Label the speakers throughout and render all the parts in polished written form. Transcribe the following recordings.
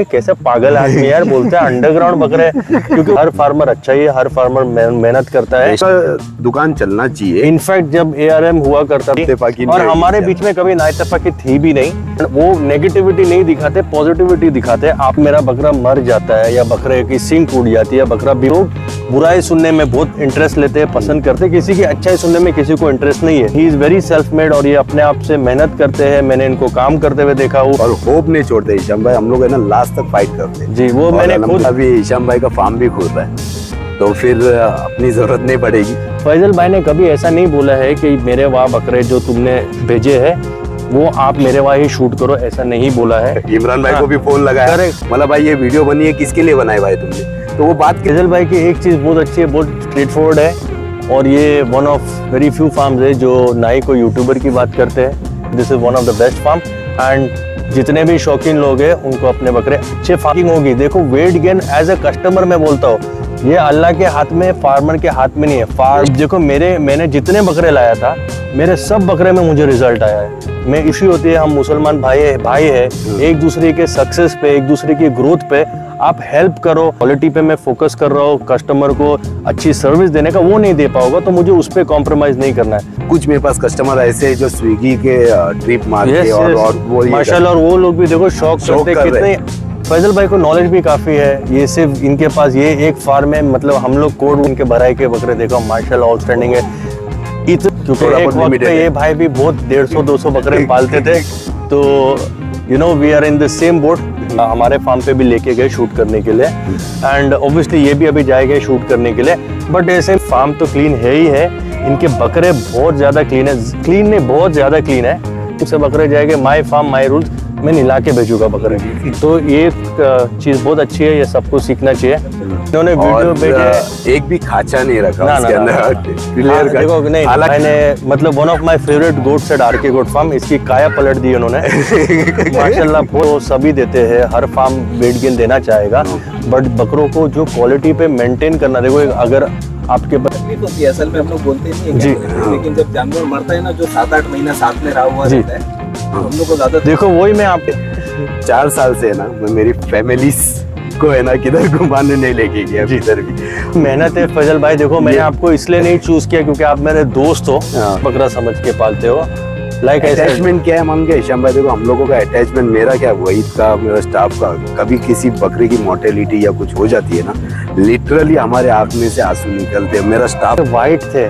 Speaker 1: कैसे पागल आदमी यार, बोलते हैं अंडरग्राउंड बकरे, क्योंकि हर फार्मर अच्छा ही है, हर फार्मर मेहनत करता है,
Speaker 2: दुकान चलना चाहिए।
Speaker 1: इनफैक्ट जब ARM हुआ करता था और हमारे बीच में कभी नाइतफाकी थी भी नहीं, वो नेगेटिविटी नहीं दिखाते, पॉजिटिविटी दिखाते। आप मेरा बकरा मर जाता है या बकरे की सींग टूट जाती है, बकरा भी, लोग बुराई सुनने में बहुत इंटरेस्ट लेते हैं, पसंद करते हैं, किसी की अच्छाई सुनने में किसी को इंटरेस्ट नहीं है। He is very self made और ये अपने आप से मेहनत करते हैं, मैंने इनको काम करते हुए देखा हूँ
Speaker 2: और होप नहीं छोड़ते। हिशाम भाई हम लोग है ना लास्ट तक फाइट करते हैं
Speaker 1: जी, वो मैंने खुद।
Speaker 2: अभी हिशाम भाई का फार्म भी खुल रहा है, तो फिर अपनी जरूरत नहीं पड़ेगी।
Speaker 1: फैजल भाई ने कभी ऐसा नहीं बोला है कि मेरे वहाँ बकरे जो तुमने भेजे है वो आप मेरे वहाँ ही शूट करो, ऐसा नहीं बोला है।
Speaker 2: इमरान भाई को भी फोन लगाया, मतलब भाई ये वीडियो बनी है, किसके लिए बनाई भाई तुमने, तो वो बात।
Speaker 1: फैजल भाई की एक चीज बहुत अच्छी है, बहुत स्ट्रेट फॉरवर्ड है और ये one of very few farms है जो ना ही कोई यूट्यूबर की बात करते हैं। This is one of the best farm and जितने भी शौकीन लोग हैं उनको अपने बकरे अच्छे फार्मिंग होगी। देखो weight gain as a customer मैं बोलता हूँ, ये अल्लाह के हाथ में, फार्मर के हाथ में नहीं है। फार्म देखो मैंने जितने बकरे लाया था, मेरे सब बकरे में मुझे रिजल्ट आया है। मैं इश्यू होती है, हम मुसलमान भाई है, एक दूसरे के सक्सेस पे, एक दूसरे की ग्रोथ पे आप हेल्प करो। क्वालिटी पे मैं फोकस कर रहा हूँ, कस्टमर को अच्छी सर्विस देने का वो नहीं दे पाऊंगा तो मुझे उस पर कॉम्प्रोमाइज नहीं करना है।
Speaker 2: कुछ मेरे पास कस्टमर ऐसे जो स्विगी के ट्रिप मारते और वो
Speaker 1: माशाल्लाह, और वो लोग भी देखो शौक करते कितने। फैजल भाई को नॉलेज भी काफी है, ये सिर्फ इनके पास ये एक फार्म है, मतलब हम लोग कोड इनके भराई के बकरे देखो माशाल्लाह आउटस्टैंडिंग है। क्योंकि एक वक्त पे ये भाई भी बहुत 150-200 बकरे पालते थे, तो you know we are in the same boat. हमारे फार्म पे भी लेके गए शूट करने के लिए एंड ऑब्वियसली ये भी अभी जाएंगे शूट करने के लिए। बट ऐसे फार्म तो क्लीन है ही है, इनके बकरे बहुत ज्यादा क्लीन है, क्लीन नहीं बहुत ज्यादा क्लीन है। उससे बकरे जाएंगे माई फार्म माई रूल्स, मैं निला के भेजूंगा बकरे। तो ये चीज बहुत अच्छी है, ये सबको सीखना चाहिए। इन्होंने वीडियो भेजे,
Speaker 2: एक भी खाचा नहीं रखा उसके अंदर,
Speaker 1: क्लियर देखो नहीं, मैंने मतलब one of my favourite goats है RK गोट फार्म, इसकी काया पलट दी उन्होंने माशाल्लाह। वो सभी देते हैं, हर फार्म वेट गेन देना चाहेगा, बट बकरों को जो क्वालिटी पे मेंटेन करना, देखो अगर आपके
Speaker 3: होती है असल में, हम लोग बोलते नहीं है जी, लेकिन जब जानवर मरता है ना, जो 7-8 महीना साथ में रहा हुआ रहता है, हम लोग को ज्यादा
Speaker 1: देखो वही मैं आप
Speaker 2: 4 साल से है ना, मैं मेरी फैमिली को है ना किधर घुमाने नहीं लेके गया इधर भी।
Speaker 1: मेहनत है फैजल भाई, देखो मैंने आपको इसलिए नहीं चूज किया क्योंकि आप मेरे दोस्त हो, बकरा समझ के पालते हो। लाइक
Speaker 2: अटैचमेंट क्या है मान के हिशाम भाई, देखो हम लोगों का अटैचमेंट, मेरा क्या वहीद का, मेरा स्टाफ का, कभी किसी बकरे की मोर्टेलिटी या कुछ हो जाती है ना, लिटरली हमारे आंख में से आंसू निकलते हैं। मेरा स्टाफ
Speaker 1: वाइट थे,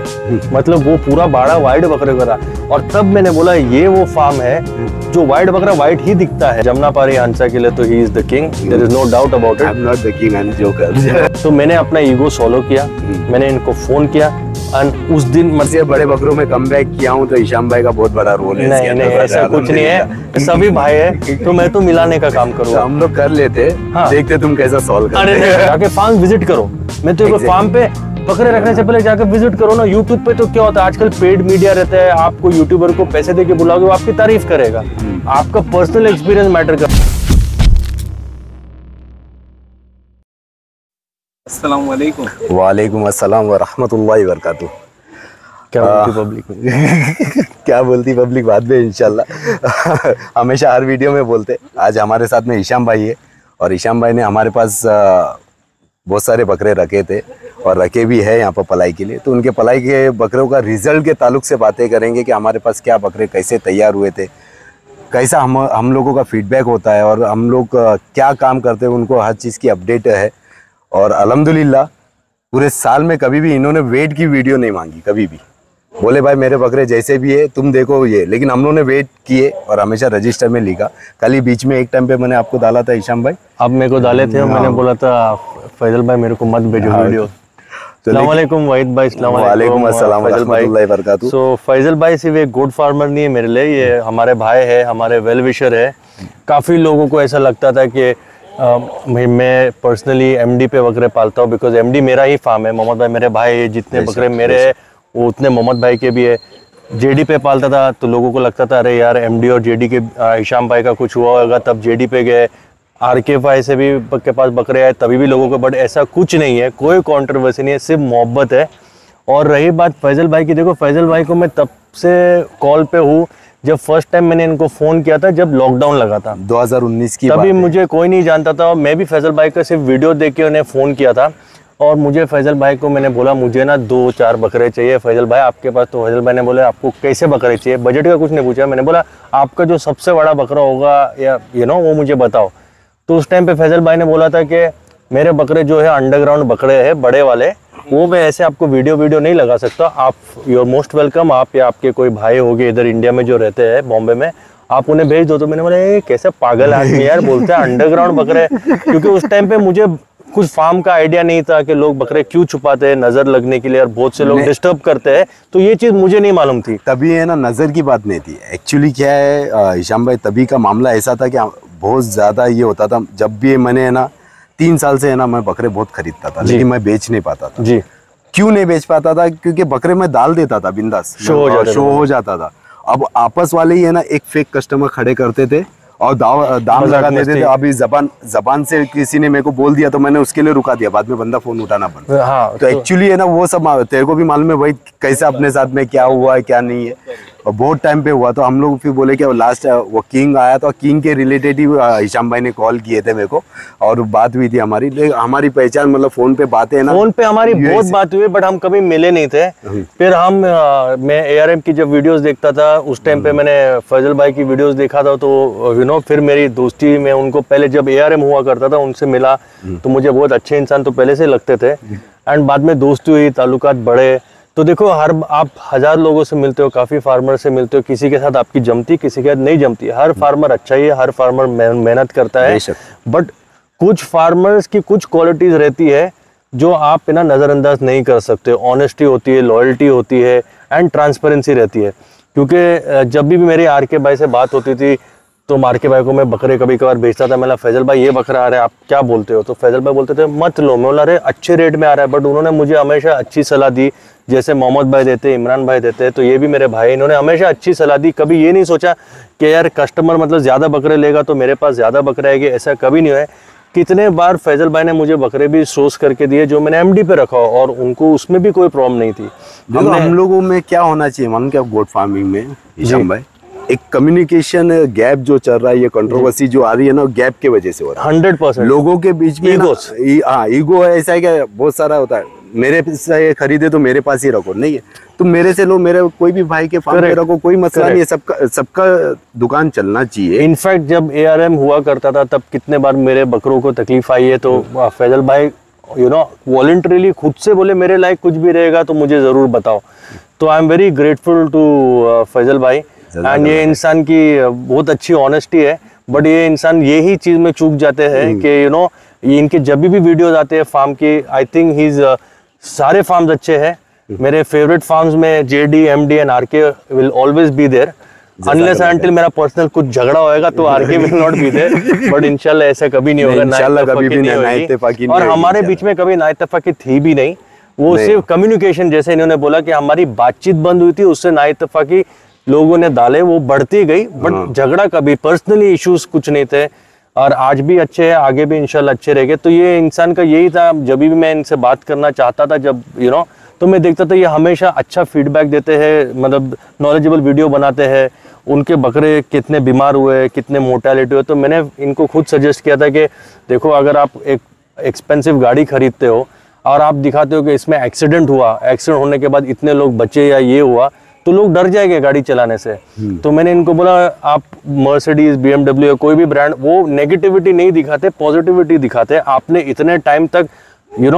Speaker 1: मतलब वो पूरा बाड़ा वाइट बकरे का था, और तब मैंने बोला ये वो फार्म है जो वाइट बकरा वाइट ही दिखता है। जमुना पारी हंसा के लिए तो he is the king, there is no doubt about it.
Speaker 2: I am not the king, I am joker.
Speaker 1: तो मैंने अपना ईगो सॉलो किया, मैंने इनको फोन किया एंड उस दिन
Speaker 2: मतलब बड़े बकरों में कमबैक किया हूँ, तो हिशाम भाई का बहुत बड़ा रोल है।
Speaker 1: नहीं ऐसा कुछ नहीं है, सभी भाई है, तो मैं तो मिलाने का काम करूँगा।
Speaker 2: हम लोग कर लेते, देखते तुम कैसा सॉल्व करते।
Speaker 1: अरे जाके फार्म विजिट करो, मैं तो फार्म पे बकरे रखने से पहले जाकर विजिट करो ना। यूट्यूब पे तो क्या होता है आजकल, पेड मीडिया रहता है, आपको यूट्यूबर को पैसे देके बुलाओगे वो आपकी तारीफ करेगा, आपका पर्सनल एक्सपीरियंस मैटर कर।
Speaker 3: अस्सलाम वालेकुम।
Speaker 2: वालेकुम अस्सलाम व रहमतुल्लाहि व बरकातुहू।
Speaker 1: क्या बोलती पब्लिक
Speaker 2: क्या बोलती पब्लिक बाद में इंशाल्लाह हमेशा हर वीडियो में बोलते। आज हमारे साथ में हिशाम भाई है और हिशाम भाई ने हमारे पास बहुत सारे बकरे रखे थे और रखे भी है यहाँ पर पलाई के लिए, तो उनके पलाई के बकरों का रिजल्ट के ताल्लुक से बातें करेंगे कि हमारे पास क्या बकरे कैसे तैयार हुए थे, कैसा हम लोगों का फीडबैक होता है और हम लोग क्या काम करते हैं, उनको हर चीज़ की अपडेट है। और अल्हम्दुलिल्लाह पूरे साल में कभी भी इन्होंने वेट की वीडियो नहीं मांगी, कभी भी बोले भाई मेरे बकरे जैसे भी है तुम देखो ये, लेकिन हम लोगों ने वेट किए और हमेशा रजिस्टर में लिखा। कल ही बीच में एक टाइम पे मैंने आपको डाला था हिशाम भाई,
Speaker 1: अब मेरे को डाले थे, मैंने बोला था फैजल भाई मेरे को मत भेजो वीडियो। अस्सलाम वालेकुम वाहिद भाई।
Speaker 2: वालेकुम अस्सलाम व रहमतुल्लाहि व बरकातुहू।
Speaker 1: सो फैजल भाई सिर्फ एक गोट फार्मर नहीं है मेरे लिए, ये हमारे भाई है, हमारे वेल विशर है। काफ़ी लोगों को ऐसा लगता था कि मैं पर्सनली MD पे बकरे पालता हूँ, बिकॉज MD मेरा ही फार्म है, मोहम्मद भाई मेरे भाई, जितने बकरे मेरे हैं वो उतने मोहम्मद भाई के भी है। JD पे पालता था तो लोगों को लगता था अरे यार MD और JD के हिशाम भाई का कुछ हुआ होगा, तब JD पे गए। RK भाई से भी के पास बकरे आए तभी भी लोगों को, बट ऐसा कुछ नहीं है, कोई कंट्रोवर्सी नहीं है, सिर्फ मोहब्बत है। और रही बात फैजल भाई की, देखो फैजल भाई को मैं तब से कॉल पे हूँ जब फर्स्ट टाइम मैंने इनको फ़ोन किया था जब लॉकडाउन लगा था
Speaker 2: 2019 की बात
Speaker 1: तभी
Speaker 2: है।
Speaker 1: मुझे कोई नहीं जानता था, मैं भी फैजल भाई का सिर्फ वीडियो देख के उन्हें फ़ोन किया था। और मुझे फैजल भाई को मैंने बोला मुझे ना 2-4 बकरे चाहिए फैजल भाई आपके पास। तो फैजल भाई ने बोले आपको कैसे बकरे चाहिए, बजट का कुछ नहीं पूछा। मैंने बोला आपका जो सबसे बड़ा बकरा होगा या वो मुझे बताओ। तो उस टाइम पे फैजल भाई ने बोला था कि मेरे बकरे जो है अंडरग्राउंड बकरे हैं बड़े वाले, वो मैं ऐसे आपको वीडियो नहीं लगा सकता। आप यू आर मोस्ट वेलकम, आप या आपके कोई भाई होंगे इधर इंडिया में जो रहते हैं बॉम्बे में, आप उन्हें भेज दो। तो मैंने बोला ये कैसे पागल आदमी यार, बोलते हैं अंडरग्राउंड बकरे। क्योंकि उस टाइम पे मुझे कुछ फार्म का आइडिया नहीं था कि लोग बकरे क्यों छुपाते हैं नजर लगने के लिए, और बहुत से लोग डिस्टर्ब करते हैं, तो ये चीज मुझे नहीं मालूम थी।
Speaker 2: तभी है ना, नजर की बात नहीं थी। एक्चुअली क्या है हिशाम भाई, तभी का मामला ऐसा था कि बहुत ज्यादा ये होता था। जब भी मैंने है ना 3 साल से है ना मैं बकरे बहुत खरीदता था, लेकिन मैं बेच नहीं पाता था
Speaker 1: जी।
Speaker 2: क्यों नहीं बेच पाता था? क्योंकि बकरे में डाल देता था बिंदास, शो हो जाता था। अब आपस वाले ही है ना एक फेक कस्टमर खड़े करते थे और दाम लगा देते थे। अभी जबान से किसी ने मेरे को बोल दिया तो मैंने उसके लिए रुका दिया, बाद में बंदा फोन उठाना बंद।
Speaker 1: हाँ,
Speaker 2: तो एक्चुअली है ना वो सब तेरे को भी मालूम है भाई कैसे अपने साथ में क्या हुआ है क्या नहीं है। और बहुत टाइम पे हुआ तो हम लोग फिर बोले कि लास्ट वो किंग आया तो किंग के रिलेटेड हिशाम भाई ने कॉल किए थे मेरे को और बात हुई थी हमारी पहचान, मतलब फोन पे बातें ना,
Speaker 1: फोन पे हमारी बहुत बात हुई, बट हम कभी मिले नहीं थे। फिर मैं ARM की जब वीडियोस देखता था उस टाइम पे मैंने फैजल भाई की वीडियोस देखा था, तो फिर मेरी दोस्ती में उनको पहले जब ARM हुआ करता था उनसे मिला, तो मुझे बहुत अच्छे इंसान तो पहले से लगते थे। एंड बाद में दोस्ती हुई, ताल्लुकात बढ़े। तो देखो आप 1000 लोगों से मिलते हो, काफ़ी फार्मर से मिलते हो, किसी के साथ आपकी जमती किसी के साथ नहीं जमती। हर फार्मर अच्छा ही है, हर फार्मर मेहनत करता है, बट कुछ फार्मर्स की कुछ क्वालिटीज रहती है जो आप ना नज़रअंदाज नहीं कर सकते। ऑनेस्टी होती है, लॉयल्टी होती है एंड ट्रांसपेरेंसी रहती है। क्योंकि जब भी मेरी RK भाई से बात होती थी तो RK भाई को मैं बकरे कभी कभार बेचता था। मैं फैजल भाई ये बकरा आ रहा है आप क्या बोलते हो? तो फैजल भाई बोलते थे मत लो। मैं बोला अरे अच्छे रेट में आ रहा है। बट उन्होंने मुझे हमेशा अच्छी सलाह दी, जैसे मोहम्मद भाई देते, इमरान भाई देते, तो ये भी मेरे भाई, इन्होंने हमेशा अच्छी सलाह दी। कभी ये नहीं सोचा कि यार कस्टमर मतलब ज़्यादा बकरे लेगा तो मेरे पास ज़्यादा बकरे आएंगे, ऐसा कभी नहीं हुआ है। कितने बार फैजल भाई ने मुझे बकरे भी सोर्स करके दिए जो मैंने MD पे रखा हो और उनको उसमें भी कोई प्रॉब्लम नहीं थी।
Speaker 2: हम लोगों में क्या होना चाहिए मालूम क्या, गोट फार्मिंग में हिशाम भाई, एक कम्युनिकेशन गैप जो चल रहा है, ये कंट्रोवर्सी जो आ रही है ना, गैप के वजह से हो रहा है।
Speaker 1: 100%
Speaker 2: लोगों के बीच में ईगो है। ऐसा है कि बहुत सारा होता है, मेरे से खरीदे तो मेरे पास ही रखो, नहीं है तुम मेरे से लो, मेरे कोई भी भाई के फार्म पे रखो, कोई मसला नहीं है। सबका दुकान चलना चाहिए।
Speaker 1: इनफैक्ट जब ARM हुआ करता था तब कितने बार मेरे बकरों को तकलीफ आई है, तो फैजल भाई वॉलंटरीली खुद से बोले मेरे लायक कुछ भी रहेगा तो मुझे ज़रूर बताओ। तो I am very grateful to Faisal भाई। एंड ये इंसान की बहुत अच्छी ऑनेस्टी है। बट ये इंसान यही चीज़ में चूक जाते हैं कि ये इनके जब भी वीडियोज आते हैं फार्म की, आई थिंक हीज सारे फार्म्स अच्छे हैं। मेरे फेवरेट फार्म्स में JD, MD and RK will always be there, unless until मेरा पर्सनल कुछ झगड़ा होएगा तो RK will not be there. But इंशाल्लाह ऐसा कभी नहीं होगा,
Speaker 2: इंशाल्लाह कभी भी नाइतफाकी
Speaker 1: और हमारे बीच में कभी नाइतफाकी थी भी नहीं। वो सिर्फ कम्युनिकेशन, जैसे इन्होंने बोला कि हमारी बातचीत बंद हुई थी, उससे नाइतफाकी लोगों ने डाले, वो बढ़ती गई, बट झगड़ा कभी, पर्सनली इश्यूज कुछ नहीं थे। और आज भी अच्छे हैं, आगे भी इंशाल्लाह अच्छे रहेंगे। तो ये इंसान का यही था, जब भी मैं इनसे बात करना चाहता था, जब तो मैं देखता था ये हमेशा अच्छा फीडबैक देते हैं, मतलब नॉलेजेबल वीडियो बनाते हैं, उनके बकरे कितने बीमार हुए, कितने मोर्टेलिटी हुए। तो मैंने इनको खुद सजेस्ट किया था कि देखो अगर आप एक एक्सपेंसिव गाड़ी खरीदते हो और आप दिखाते हो कि इसमें एक्सीडेंट हुआ, एक्सीडेंट होने के बाद इतने लोग बचे या ये हुआ, तो लोग डर जाएंगे गाड़ी चलाने से। तो मैंने इनको बोला आप मर्सिडीज, BMW, कोई भी ब्रांड, वो नेगेटिविटी नहीं दिखाते, पॉजिटिविटी दिखाते। आपने इतने टाइम तक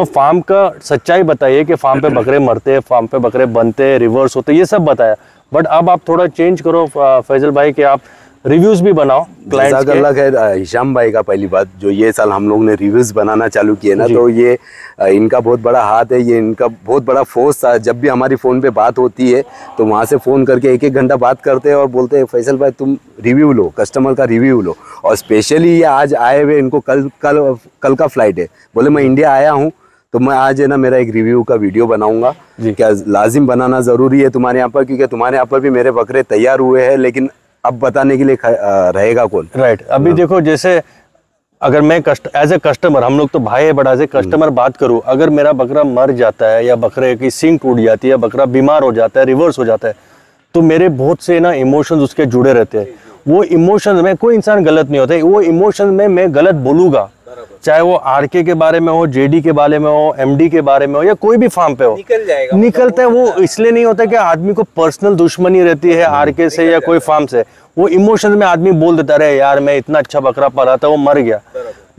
Speaker 1: फार्म का सच्चाई बताइए कि फार्म पे बकरे मरते हैं, फार्म पे बकरे बनते हैं, रिवर्स होते, ये सब बताया। बट अब आप थोड़ा चेंज करो फैजल भाई कि आप रिव्यूज भी बनाओ क्लाइंट्स के।
Speaker 2: हिशाम भाई का पहली बात जो ये साल हम लोग ने रिव्यूज बनाना चालू किए ना, तो ये इनका बहुत बड़ा हाथ है, ये इनका बहुत बड़ा फोर्स था। जब भी हमारी फ़ोन पे बात होती है तो वहाँ से फ़ोन करके 1-1 घंटा बात करते हैं और बोलते हैं फैसल भाई तुम रिव्यू लो, कस्टमर का रिव्यू लो। और स्पेशली ये आज आए हुए, इनको कल का फ्लाइट है, बोले मैं इंडिया आया हूँ तो मैं आज है ना मेरा एक रिव्यू का वीडियो बनाऊंगा। क्या लाजिम बनाना ज़रूरी है तुम्हारे यहाँ पर, क्योंकि तुम्हारे यहाँ पर भी मेरे बकरे तैयार हुए हैं, लेकिन अब बताने के लिए रहेगा कौन?
Speaker 1: राइट। अभी देखो जैसे अगर मैं एज ए कस्टमर, हम लोग तो भाई है, बट एज ए कस्टमर बात करूं, अगर मेरा बकरा मर जाता है या बकरे की सींग टूट जाती है, बकरा बीमार हो जाता है, रिवर्स हो जाता है, तो मेरे बहुत से ना इमोशंस उसके जुड़े रहते हैं। वो इमोशंस में कोई इंसान गलत नहीं होता है, वो इमोशंस में मैं गलत बोलूंगा, चाहे वो आरके के बारे में हो, जेडी के बारे में हो, एमडी के बारे में हो, या कोई भी फार्म पे हो,
Speaker 3: निकल जाएगा।
Speaker 1: निकलता है। वो इसलिए नहीं होता कि आदमी को पर्सनल दुश्मनी रहती है आरके से या कोई फार्म से, वो इमोशंस में आदमी बोल देता है यार मैं इतना अच्छा बकरा पाला था, वो मर गया।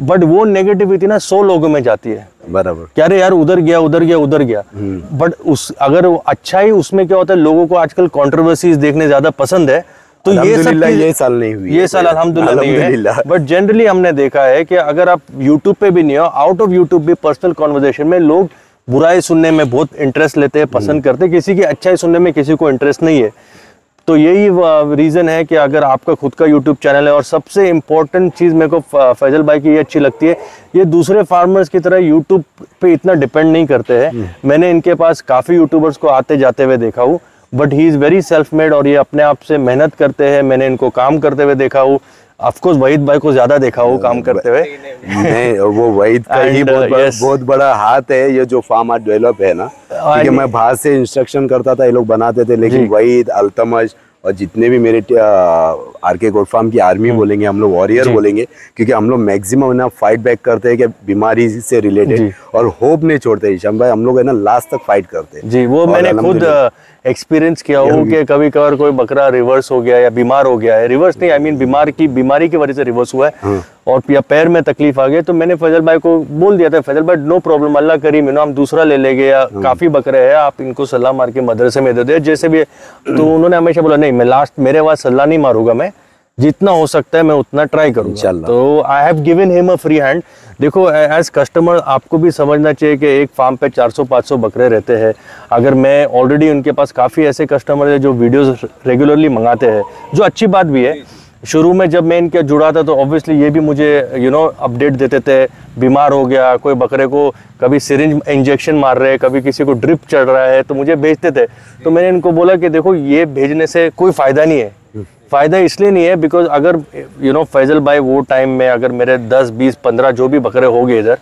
Speaker 1: बट वो नेगेटिविटी ना 100 लोगों में जाती है,
Speaker 2: बराबर,
Speaker 1: क्या रे यार उधर गया उधर गया उधर गया। बट उस अगर वो अच्छा ही, उसमें क्या होता है, लोगों को आजकल कंट्रोवर्सीज देखने ज्यादा पसंद है, तो
Speaker 2: ये साल नहीं हुई,
Speaker 1: ये साल अल्हम्दुलिल्लाह नहीं है। बट जनरली हमने देखा है कि अगर आप यूट्यूब पे भी नहीं हो, आउट ऑफ यूट्यूब भी पर्सनल कॉन्वर्सेशन में लोग बुराई सुनने में बहुत इंटरेस्ट लेते हैं, पसंद करते हैं, किसी की अच्छाई सुनने में किसी को इंटरेस्ट नहीं है। तो यही रीजन है कि अगर आपका खुद का यूट्यूब चैनल है, और सबसे इम्पोर्टेंट चीज मेरे को फैजल भाई की ये अच्छी लगती है, ये दूसरे फार्मर्स की तरह यूट्यूब पे इतना डिपेंड नहीं करते हैं। मैंने इनके पास काफी यूट्यूबर्स को आते जाते हुए देखा हूँ, but he is very self made, और ये अपने आप से मेहनत करते हैं। मैंने इनको काम करते हुए देखा हूँ, ऑफकोर्स वहीद भाई को ज्यादा देखा हूँ काम करते हुए।
Speaker 2: नहीं, वो वहीद का ही बहुत बड़ा हाथ है ये जो फार्म आज डेवलप है ना, क्योंकि मैं बाहर से इंस्ट्रक्शन करता था, ये लोग बनाते थे, लेकिन वहीद, अल्तमज और जितने भी मेरे आरके गोट फार्म की आर्मी बोलेंगे, हम लोग वॉरियर बोलेंगे, क्योंकि हम लोग मैक्सिमम ना फाइट बैक करते हैं कि बीमारी से रिलेटेड, और होप नहीं छोड़ते हिशाम भाई, हम लोग है ना लास्ट तक फाइट करते हैं
Speaker 1: जी। वो मैंने खुद एक्सपीरियंस किया हूँ कि कभी कभार कोई बकरा रिवर्स हो गया या बीमार हो गया है, रिवर्स नहीं, आई मीन बीमारी की वजह से रिवर्स हुआ है, और या पैर में तकलीफ आ गई, तो मैंने फैजल भाई को बोल दिया था, फैजल भाई नो प्रॉब्लम, अल्लाह करीम, हम दूसरा ले लेंगे, या काफी बकरे हैं, आप इनको सलाह मार के मदरसे में दे दे जैसे भी। तो उन्होंने हमेशा बोला नहीं, मैं लास्ट मेरे पास सलाह नहीं मारूंगा, मैं जितना हो सकता है मैं उतना ट्राई करूंगा। तो I have given him a free hand. देखो एज कस्टमर आपको भी समझना चाहिए कि एक फार्म पे 400-500 बकरे रहते हैं। अगर मैं ऑलरेडी उनके पास काफ़ी ऐसे कस्टमर है जो वीडियोस रेगुलरली मंगाते हैं, जो अच्छी बात भी है। शुरू में जब मैं इनके जुड़ा था तो ऑब्वियसली ये भी मुझे अपडेट देते थे, बीमार हो गया कोई बकरे को, कभी सिरिंज इंजेक्शन मार रहे हैं, कभी किसी को ड्रिप चढ़ रहा है, तो मुझे भेजते थे। तो मैंने इनको बोला कि देखो ये भेजने से कोई फ़ायदा नहीं है। फ़ायदा इसलिए नहीं है बिकॉज अगर फैजल भाई वो टाइम में अगर मेरे 10, 20, 15 जो भी बकरे हो गए इधर,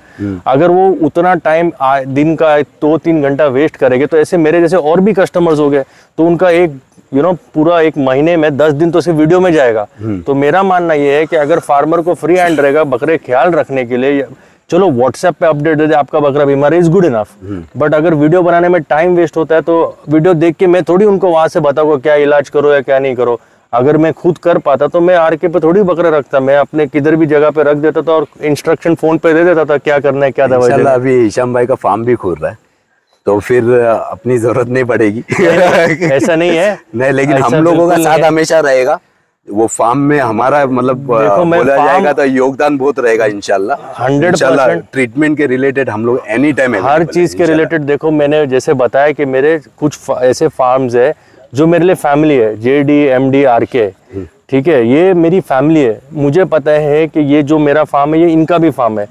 Speaker 1: अगर वो उतना टाइम दिन का 2-3 घंटा वेस्ट करेंगे, तो ऐसे मेरे जैसे और भी कस्टमर्स हो गए, तो उनका एक पूरा एक महीने में 10 दिन तो सिर्फ वीडियो में जाएगा। तो मेरा मानना ये है कि अगर फार्मर को फ्री हैंड रहेगा बकरे ख्याल रखने के लिए, चलो व्हाट्सएप पे अपडेट दे दे आपका बकरा बीमार है, इज गुड इनफ, बट अगर वीडियो बनाने में टाइम वेस्ट होता है तो वीडियो देख के मैं थोड़ी उनको वहां से बताऊंगा क्या इलाज करो या क्या नहीं करो। अगर मैं खुद कर पाता तो मैं आरके पे थोड़ी बकरे रखता, मैं अपने किधर भी जगह पे रख देता था और इंस्ट्रक्शन फोन पे दे देता था क्या करना है, क्या दवाई देना।
Speaker 2: अभी हिशाम भाई का फार्म भी खुल रहा है, तो फिर अपनी जरूरत नहीं पड़ेगी।
Speaker 1: ऐसा नहीं है,
Speaker 2: नहीं, लेकिन हम लोगों का साथ हमेशा रहेगा वो फार्म में हमारा, मतलब बोला जाएगा तो योगदान बहुत रहेगा इंशाल्लाह।
Speaker 1: 100%
Speaker 2: ट्रीटमेंट के रिलेटेड हम लोग एनी टाइम
Speaker 1: हर चीज के रिलेटेड। देखो मैंने जैसे बताया कि मेरे कुछ ऐसे फार्म्स है जो मेरे लिए फैमिली है, जेडी, एमडी, आरके, ठीक है, ये मेरी फैमिली है। मुझे पता है कि ये जो मेरा फार्म है ये इनका भी फार्म है,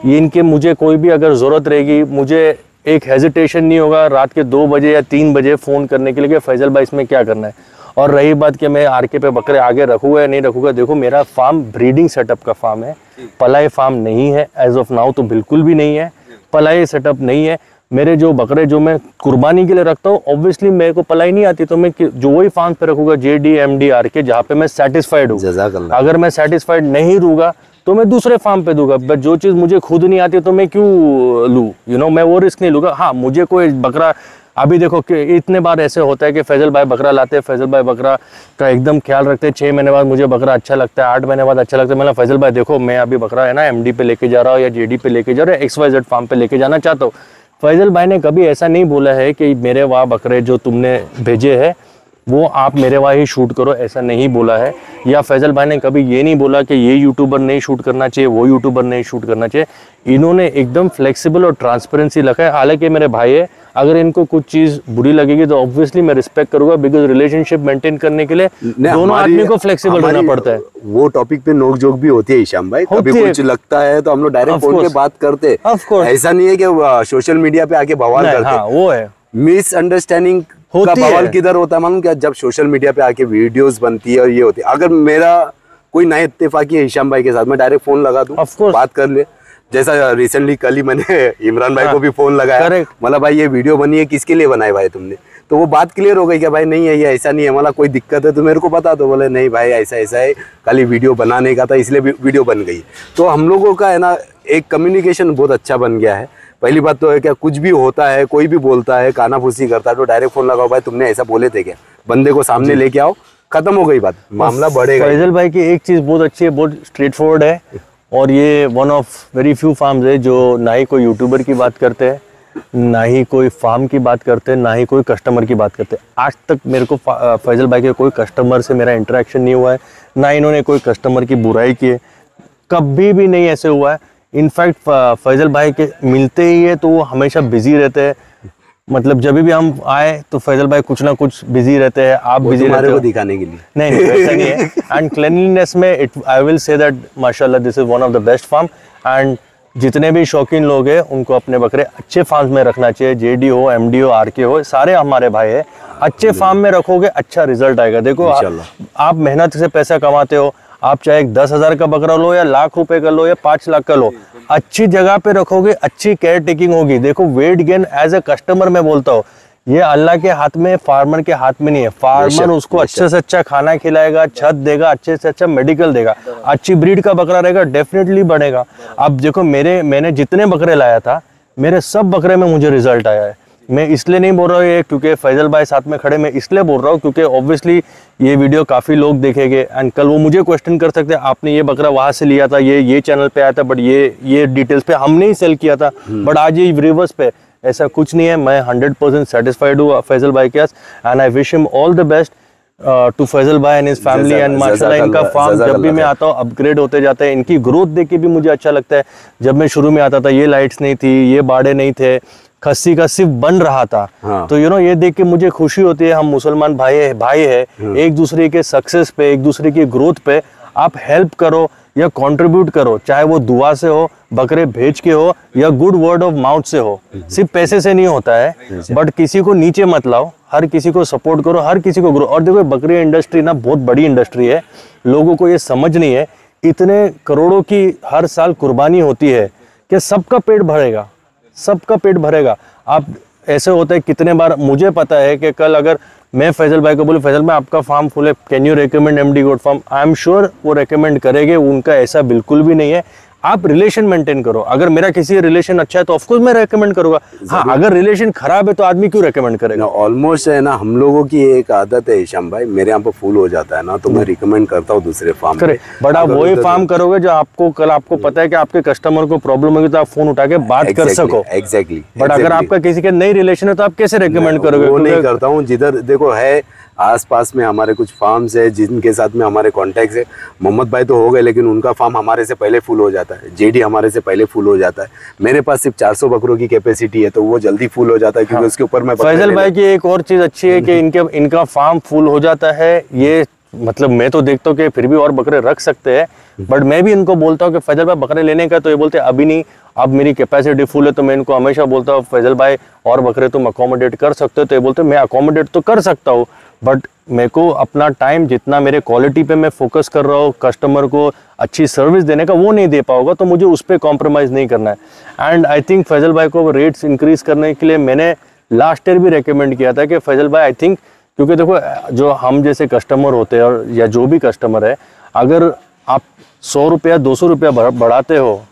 Speaker 1: ये इनके मुझे कोई भी अगर ज़रूरत रहेगी, मुझे एक हेजिटेशन नहीं होगा रात के 2 बजे या 3 बजे फ़ोन करने के लिए कि फैजल भाई इसमें क्या करना है। और रही बात कि मैं आरके पे बकरे आगे रखूँगा या नहीं रखूँगा, देखो मेरा फार्म ब्रीडिंग सेटअप का फार्म है, पलाई फार्म नहीं है एज ऑफ नाउ, तो बिल्कुल भी नहीं है, पलाई सेटअप नहीं है। मेरे जो बकरे जो मैं कुर्बानी के लिए रखता हूँ, ऑब्वियसली मेरे को पलाई नहीं आती, तो मैं जो वही फार्म पे रखूँगा जेडी, एमडी, आरके, जहाँ पे मैं सेटिस्फाइड हूँ। अगर मैं सेटिस्फाइड नहीं रहूँगा तो मैं दूसरे फार्म पे दूंगा, बट जो चीज़ मुझे खुद नहीं आती तो मैं क्यों लूँ, मैं वो रिस्क नहीं लूँगा। हाँ, मुझे कोई बकरा, अभी देखो कि इतने बार ऐसे होता है कि फैजल भाई बकरा लाते हैं, फैजल भाई बकरा का एकदम ख्याल रखते हैं, 6 महीने बाद मुझे बकरा अच्छा लगता है, 8 महीने बाद अच्छा लगता है, मतलब फैजल भाई देखो मैं अभी बकरा है ना एमडी पे लेके जा रहा हूँ या जेडी पे लेके जा रहा हूँ, XYZ फार्म पे लेके जाना चाहता हूँ। फैजल भाई ने कभी ऐसा नहीं बोला है कि मेरे वहाँ बकरे जो तुमने भेजे हैं वो आप मेरे वहाँ ही शूट करो, ऐसा नहीं बोला है। या फैजल भाई ने कभी ये नहीं बोला कि ये यूट्यूबर नहीं शूट करना चाहिए, वो यूट्यूबर नहीं शूट करना चाहिए। इन्होंने एकदम फ्लेक्सिबल और ट्रांसपेरेंसी रखा है। हालांकि मेरे भाई है, अगर इनको कुछ चीज़ बुरी लगेगी तो ऑब्वियसली मैं रिस्पेक्ट करूंगा, बिकॉज रिलेशनशिप मेंटेन करने के लिए दोनों आदमी को फ्लेक्सिबल रहना पड़ता है।
Speaker 2: वो टॉपिक पे नोक जोक भी होती है हिशाम भाई, कभी कुछ लगता है तो हम लोग डायरेक्ट फोन पे बात करते, ऐसा नहीं है कि सोशल मीडिया पे आके बवाल करते।
Speaker 1: हाँ, वो है
Speaker 2: मिसअंडरस्टैंडिंग का बवाल किधर होता है मालूम क्या, जब सोशल मीडिया पे आके वीडियोस बनती है और ये होती है। अगर मेरा कोई नया इत्तेफाकी है हिशाम भाई के साथ, मैं डायरेक्ट फोन लगा दूं, बात कर ले। जैसा रिसेंटली कल ही मैंने इमरान भाई को भी फोन लगाया, मतलब भाई ये वीडियो बनी है किसके लिए बनाई भाई तुमने, तो वो बात क्लियर हो गई कि भाई नहीं है ये ऐसा नहीं है, हमारा कोई दिक्कत है तो मेरे को बता दो। बोले नहीं भाई ऐसा ऐसा है, खाली वीडियो बनाने का था इसलिए वीडियो बन गई। तो हम लोगों का है ना एक कम्युनिकेशन बहुत अच्छा बन गया है। पहली बात तो है क्या, कुछ भी होता है, कोई भी बोलता है, कानाफूसी करता है तो डायरेक्ट फोन लगाओ, भाई तुमने ऐसा बोले थे क्या, बंदे को सामने लेके आओ, खत्म हो गई बात, मामला बढ़ेगा।
Speaker 1: फैजल भाई की एक चीज बहुत अच्छी है, बहुत स्ट्रेट फॉरवर्ड है, और ये one of very few farms है जो ना ही कोई यूट्यूबर की बात करते हैं, ना ही कोई फार्म की बात करते हैं, ना ही कोई कस्टमर की बात करते हैं। आज तक मेरे को फैजल भाई के कोई कस्टमर से मेरा इंटरेक्शन नहीं हुआ है, ना इन्होंने कोई कस्टमर की बुराई की है, कभी भी नहीं ऐसे हुआ है। इनफैक्ट फैजल भाई के मिलते ही है तो वो हमेशा बिजी रहते हैं, मतलब जब भी हम आए तो फैजल भाई कुछ ना कुछ बिजी रहते हैं, आप बिजी रहते हो
Speaker 2: दिखाने के लिए।
Speaker 1: नहीं वैसा नहीं है। एंड क्लीनलीनेस में आई विल से दैट माशाल्लाह this is one of the best farm. And जितने भी शौकीन लोग हैं उनको अपने बकरे अच्छे फार्म में रखना चाहिए, जेडी हो, एमडी हो, आरके हो, सारे हमारे भाई है। अच्छे फार्म में रखोगे अच्छा रिजल्ट आएगा। देखो आप मेहनत से पैसा कमाते हो, आप चाहे 10,000 का बकरा लो या लाख रुपए का लो या 5 लाख का लो, अच्छी जगह पे रखोगे अच्छी केयर टेकिंग होगी। देखो weight gain as a customer मैं बोलता हूँ ये अल्लाह के हाथ में, फार्मर के हाथ में नहीं है। फार्मर उसको अच्छे से अच्छा खाना खिलाएगा, छत देगा, अच्छे से अच्छा मेडिकल देगा, अच्छी ब्रीड का बकरा रहेगा, डेफिनेटली बढ़ेगा। अब देखो मैंने जितने बकरे लाया था मेरे सब बकरे में मुझे रिजल्ट आया है। मैं इसलिए नहीं बोल रहा हूँ ये क्योंकि फैजल भाई साथ में खड़े, मैं इसलिए बोल रहा हूँ क्योंकि ऑब्वियसली ये वीडियो काफ़ी लोग देखेंगे एंड कल वो मुझे क्वेश्चन कर सकते हैं आपने ये बकरा वहाँ से लिया था, ये चैनल पे आया था, बट ये डिटेल्स पे हमने ही सेल किया था, बट आज ये रिवर्स पे। ऐसा कुछ नहीं है, मैं 100% सेटिस्फाइड हूँ फैजल भाई के साथ and I wish him all the best to Faisal भाई एंड हिज फैमिली। एंड माशाल्लाह इनका फार्म जब भी मैं आता हूँ अपग्रेड होते जाते हैं, इनकी ग्रोथ देख के भी मुझे अच्छा लगता है। जब मैं शुरू में आता था ये लाइट्स नहीं थी, ये बाड़े नहीं थे, खस्सी का सिर्फ बन रहा था। हाँ। तो ये देख के मुझे खुशी होती है, हम मुसलमान भाई है एक दूसरे के सक्सेस पे, एक दूसरे की ग्रोथ पे आप हेल्प करो या कंट्रीब्यूट करो, चाहे वो दुआ से हो, बकरे भेज के हो या गुड वर्ड ऑफ माउथ से हो। सिर्फ पैसे से नहीं होता है, बट किसी को नीचे मत लाओ, हर किसी को सपोर्ट करो, हर किसी को ग्रो। और देखो बकरी इंडस्ट्री ना बहुत बड़ी इंडस्ट्री है, लोगों को ये समझ नहीं है, इतने करोड़ों की हर साल कुर्बानी होती है कि सबका पेट भरेगा, सबका पेट भरेगा। आप ऐसे होता है कितने बार मुझे पता है कि कल अगर मैं फैजल भाई को बोलूं फैजल में आपका फार्म फुल है, can you recommend MD goat farm, I am sure वो रेकमेंड करेंगे। उनका ऐसा बिल्कुल भी नहीं है। आप रिलेशन मेंटेन करो, अगर मेरा किसी रिलेशन अच्छा है तो ऑफकोर्स मैं रेकमेंड करूंगा। हाँ अगर रिलेशन खराब है तो आदमी क्यों रेकमेंड करेगा।
Speaker 2: ऑलमोस्ट है ना हम लोगों की एक आदत है हिशाम भाई, मेरे यहाँ पे फूल हो जाता है ना तो मैं रिकमेंड करता हूँ दूसरे फार्म
Speaker 1: करे, बट आप वही फार्म करोगे जो आपको कल आपको पता है कि आपके कस्टमर को प्रॉब्लम होगी तो आप फोन उठा के बात कर सको।
Speaker 2: एग्जैक्टली।
Speaker 1: बट अगर आपका किसी के नई रिलेशन है तो आप कैसे रेकमेंड करोगे।
Speaker 2: वो नहीं करता हूँ, जिधर देखो है आसपास में हमारे कुछ फार्म्स है जिनके साथ में हमारे कॉन्टेक्ट है। मोहम्मद भाई तो हो गए लेकिन उनका फार्म हमारे से पहले फुल हो जाता है, जेडी हमारे से पहले फुल हो जाता है। मेरे पास सिर्फ 400 बकरों की कैपेसिटी है तो वो जल्दी फुल हो जाता है क्योंकि उसके ऊपर मैं।
Speaker 1: फैजल भाई की एक और चीज अच्छी है कि इनका फार्म फुल हो जाता है। ये मतलब मैं तो देखता हूँ कि फिर भी और बकरे रख सकते हैं, बट मैं भी इनको बोलता हूँ कि फैजल भाई बकरे लेने का, तो ये बोलते हैं अभी नहीं, अब मेरी कैपेसिटी फुल है। तो मैं इनको हमेशा बोलता हूँ फैजल भाई और बकरे तुम अकोमोडेट कर सकते हो, तो ये बोलते हैं मैं अकोमोडेट तो कर सकता हूँ, बट मेरे को अपना टाइम जितना मेरे क्वालिटी पे मैं फोकस कर रहा हूँ, कस्टमर को अच्छी सर्विस देने का वो नहीं दे पाऊंगा, तो मुझे उस पर कॉम्प्रोमाइज़ नहीं करना है। एंड आई थिंक फैजल भाई को रेट्स इंक्रीज करने के लिए मैंने लास्ट ईयर भी रेकमेंड किया था कि फैजल भाई आई थिंक, क्योंकि देखो जो हम जैसे कस्टमर होते हैं और या जो भी कस्टमर है, अगर आप 100 रुपया 200 रुपया बढ़ाते हो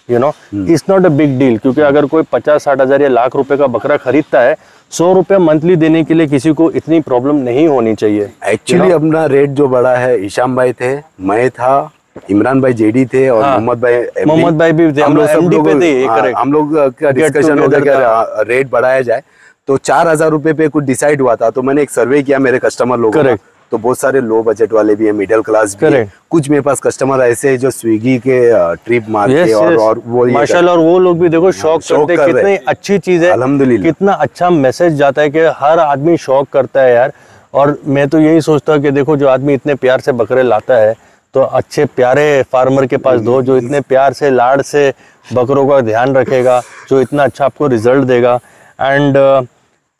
Speaker 1: it's not a big deal. क्योंकि अगर कोई 50-60 हज़ार या लाख रुपए का बकरा खरीदता है, 100 रुपया मंथली देने के लिए किसी को इतनी प्रॉब्लम नहीं होनी चाहिए।
Speaker 2: एक्चुअली अपना रेट जो बढ़ा है, हिशाम भाई थे, मैं था, इमरान भाई जेडी थे और मोहम्मद भाई भी थे, हम लोग का डिस्कशन हो गया रेट बढ़ाया जाए। तो 4,000 रुपए पे कुछ डिसाइड हुआ था। तो मैंने एक सर्वे किया मेरे कस्टमर लोगों का, तो बहुत सारे लो बजट वाले भी है, मिडिल क्लास भी है, कुछ मेरे पास कस्टमर ऐसे हैं जो स्विगी के ट्रिप मारते और वो
Speaker 1: माशाल्लाह, और वो लोग भी देखो शौक करते हैं। कितनी अच्छी चीज है, अल्हम्दुलिल्लाह, कितना अच्छा मैसेज जाता है कि हर आदमी शौक करता है यार। और मैं तो यही सोचता हूँ कि देखो जो आदमी इतने प्यार से बकरे लाता है तो अच्छे प्यारे फार्मर के पास दो, जो इतने प्यार से लाड से बकरों का ध्यान रखेगा, जो इतना अच्छा आपको रिजल्ट देगा। एंड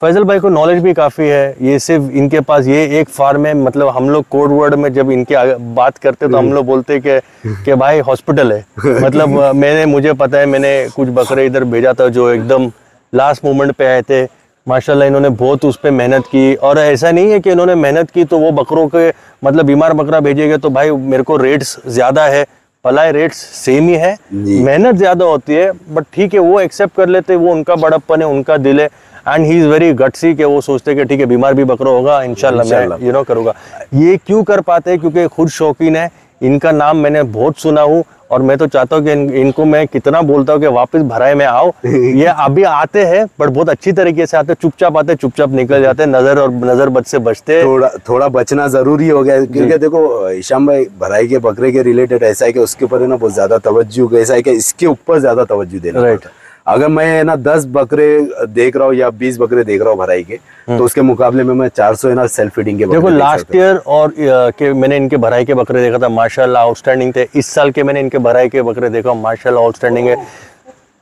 Speaker 1: फैजल भाई को नॉलेज भी काफ़ी है। ये सिर्फ इनके पास ये एक फार्म है, मतलब हम लोग कोड वर्ड में जब इनके बात करते तो हम लोग बोलते कि भाई हॉस्पिटल है। मतलब मुझे पता है, मैंने कुछ बकरे इधर भेजा था जो एकदम लास्ट मोमेंट पे आए थे, माशाल्लाह इन्होंने बहुत उस पर मेहनत की। और ऐसा नहीं है कि इन्होंने मेहनत की तो वो बकरों के मतलब बीमार बकरा भेजेंगे तो भाई मेरे को रेट्स ज़्यादा है, पलाई रेट्स सेम ही है, मेहनत ज़्यादा होती है, बट ठीक है वो एक्सेप्ट कर लेते, वो उनका बड़प्पन है, उनका दिल है। And he is very gutsy कि वो सोचते कि ठीक है बीमार भी बकरा होगा इंशाल्लाह मैं करूँगा। ये क्यों कर पाते हैं? क्योंकि खुद शौकीन है, इनका नाम मैंने बहुत सुना हूँ और मैं तो चाहता हूँ कि इनको मैं कितना बोलता हूँ कि वापस भराए में आओ। ये अभी आते हैं बट बहुत अच्छी तरीके से आते, चुपचाप आते, चुपचाप निकल जाते हैं, नजर और नजर बद से बचते।
Speaker 2: थोड़ा बचना जरूरी हो गया क्योंकि देखो हिशाम भाई भराई के बकरे के रिलेटेड ऐसा है कि उसके ऊपर है ना बहुत ज्यादा तवज्जो, ऐसा है कि इसके ऊपर ज्यादा तवज्जो देना।
Speaker 1: राइट।
Speaker 2: अगर मैं ना 10 बकरे देख रहा हूँ या 20 बकरे देख रहा हूँ भराई के, तो उसके मुकाबले में मैं 400 है ना सेल्फ फीडिंग के
Speaker 1: देखो लास्ट ईयर और के मैंने इनके भराई के बकरे देखा था, माशाल्लाह आउटस्टैंडिंग थे। इस साल के मैंने इनके भराई के बकरे देखा, माशाल्लाह आउटस्टैंडिंग है।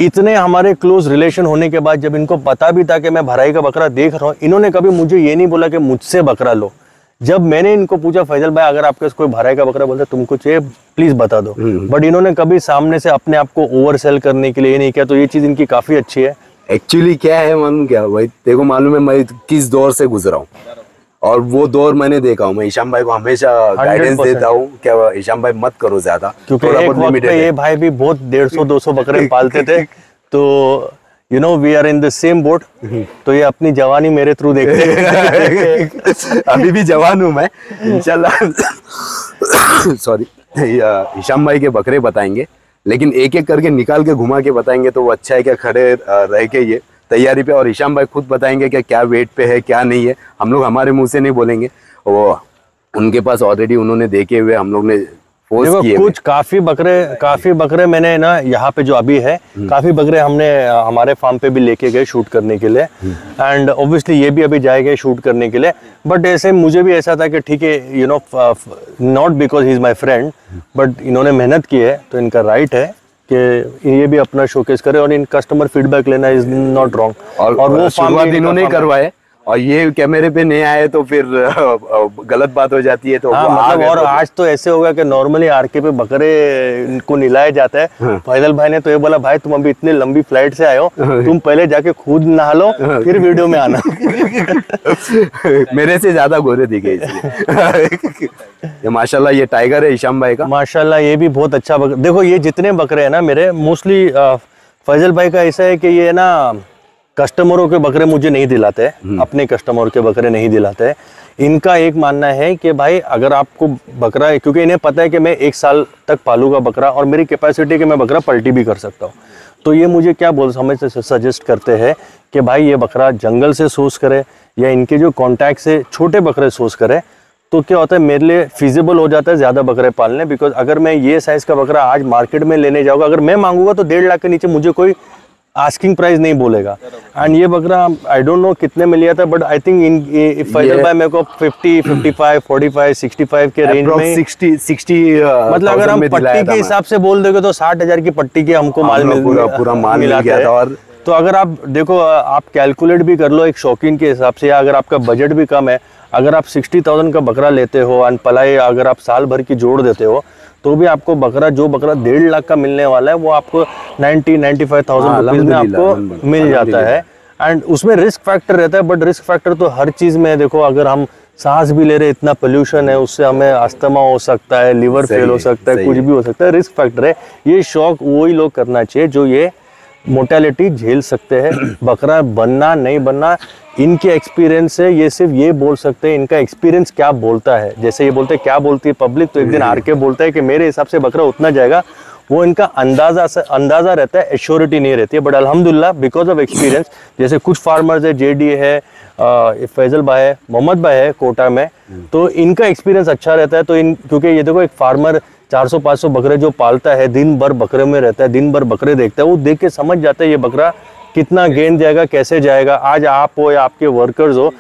Speaker 1: इतने हमारे क्लोज रिलेशन होने के बाद जब इनको पता भी था कि मैं भराई का बकरा देख रहा हूँ, इन्होंने कभी मुझे ये नहीं बोला कि मुझसे बकरा लो। जब मैंने इनको पूछा फैजल भाई अगर आपके कोई भराई का बकरा बोलते तुमको चाहिए प्लीज बता दो, बट इन्होंने कभी सामने से अपने आप को ओवर सेल करने के लिए ये नहीं किया, तो ये चीज इनकी काफी अच्छी है।
Speaker 2: एक्चुअली क्या है मालूम क्या भाई, देखो मालूम है मैं किस दौर से गुजरा हूँ और वो दौर मैंने देखा हूँ। मैं हिशाम भाई को हमेशा गाइडेंस देता हूँ क्या हिशाम भाई मत करो ज्यादा,
Speaker 1: क्योंकि एक वक्त पे ये भाई भी बहुत 150-200 बकरे पालते थे, तो you know we are in the same boat. तो ये अपनी जवानी मेरे थ्रू देखते हैं।
Speaker 2: अभी भी जवान हूँ मैं इंशाल्लाह। सॉरी, हिशाम भाई के बकरे बताएंगे लेकिन एक एक करके निकाल के घुमा के बताएंगे तो वो अच्छा है क्या खड़े रह के ये तैयारी पे। और हिशाम भाई खुद बताएंगे कि क्या वेट पे है क्या नहीं है, हम लोग हमारे मुंह से नहीं बोलेंगे, वो उनके पास ऑलरेडी उन्होंने देखे हुए हम लोग ने पोस्ट किए।
Speaker 1: कुछ काफी बकरे मैंने ना यहाँ पे जो अभी है काफी बकरे हमने हमारे फार्म पे भी लेके गए शूट करने के लिए, एंड ऑब्वियसली ये भी अभी जाएंगे शूट करने के लिए। बट ऐसे मुझे भी ऐसा था कि ठीक है you know not because he is my friend, but इन्होंने मेहनत की है तो इनका राइट है कि ये भी अपना शोकेस करे और इन कस्टमर फीडबैक लेना इज नॉट रॉन्ग। और वो
Speaker 2: शुरुआत इन्होंने करवाए और ये कैमरे पे नहीं आए तो फिर गलत बात हो जाती है। तो
Speaker 1: हाँ, मतलब और आज तो ऐसे होगा कि नॉर्मली आरके पे बकरे को निलाया जाता है। फैजल भाई ने तो ये बोला भाई तुम अभी इतनी लंबी फ्लाइट से आए हो, तुम पहले जाके खुद नहा लो फिर वीडियो में आना।
Speaker 2: मेरे से ज्यादा गोरे दिखे इसलिए। ये माशाल्लाह ये टाइगर है हिशाम भाई का,
Speaker 1: माशाल्लाह ये भी बहुत अच्छा बकरा। देखो ये जितने बकरे हैं ना मेरे मोस्टली फैजल भाई का ऐसा है कि ये ना कस्टमरों के बकरे मुझे नहीं दिलाते, अपने कस्टमर के बकरे नहीं दिलाते। इनका एक मानना है कि भाई अगर आपको बकरा है, क्योंकि इन्हें पता है कि मैं 1 साल तक पालूंगा बकरा और मेरी कैपेसिटी कि मैं बकरा पलटी भी कर सकता हूँ, तो ये मुझे क्या सजेस्ट करते हैं कि भाई ये बकरा जंगल से सोर्स करे या इनके जो कॉन्टैक्ट से छोटे बकरे सोर्स करे, तो क्या होता है मेरे लिए फिजिबल हो जाता है ज़्यादा बकरे पालने। बिकॉज अगर मैं ये साइज़ का बकरा आज मार्केट में लेने जाऊँगा, अगर मैं मांगूंगा तो 1.5 लाख के नीचे मुझे कोई आस्किंग प्राइस नहीं बोलेगा। एंड ये बकरा आई डोंट नो कितने में लिया था, but I think in Faisal भाई मेरे को 50, 55, 45, 65 के रेंज में
Speaker 2: 60
Speaker 1: मतलब अगर हम पट्टी के हिसाब से बोल दोगे तो 60,000 की पट्टी के हमको माल
Speaker 2: पूरा माल मिल गया था। और
Speaker 1: तो अगर आप देखो आप कैलकुलेट भी कर लो एक शौकीन के हिसाब से, या अगर आपका बजट भी कम है, अगर आप 60,000 का बकरा लेते हो एंड पलाई अगर आप साल भर की जोड़ देते हो तो भी आपको बकरा 1.5 लाख का मिलने वाला है वो आपको 90-95,000 रुपीज में आपको मिल जाता है। एंड उसमें रिस्क फैक्टर रहता है, बट रिस्क फैक्टर तो हर चीज़ में देखो, अगर हम सांस भी ले रहे, इतना पोल्यूशन है, उससे हमें अस्थमा हो सकता है, लिवर फेल हो सकता है, कुछ भी हो सकता है, रिस्क फैक्टर है। ये शौक वही लोग करना चाहिए जो ये मोर्टेलिटी झेल सकते हैं। बकरा बनना नहीं बनना इनके एक्सपीरियंस से, ये सिर्फ ये बोल सकते हैं इनका एक्सपीरियंस क्या बोलता है। जैसे ये बोलते हैं क्या बोलती है पब्लिक, तो एक दिन आरके बोलता है कि मेरे हिसाब से बकरा उतना जाएगा, वो इनका अंदाजा रहता है, एश्योरिटी नहीं रहती है। बट अल्हम्दुलिल्लाह बिकॉज ऑफ एक्सपीरियंस, जैसे कुछ फार्मर्स है, जेडी है, फैजल भाई है, मोहम्मद भाई है कोटा में, तो इनका एक्सपीरियंस अच्छा रहता है। तो क्योंकि ये देखो एक फार्मर 400-500 बकरे जो पालता है, दिन भर बकरे में रहता है, दिन भर बकरे देखता है, वो देख के समझ जाता है ये बकरा कितना गेंद जाएगा, कैसे जाएगा। आज आप हो या आपके वर्कर्स हो,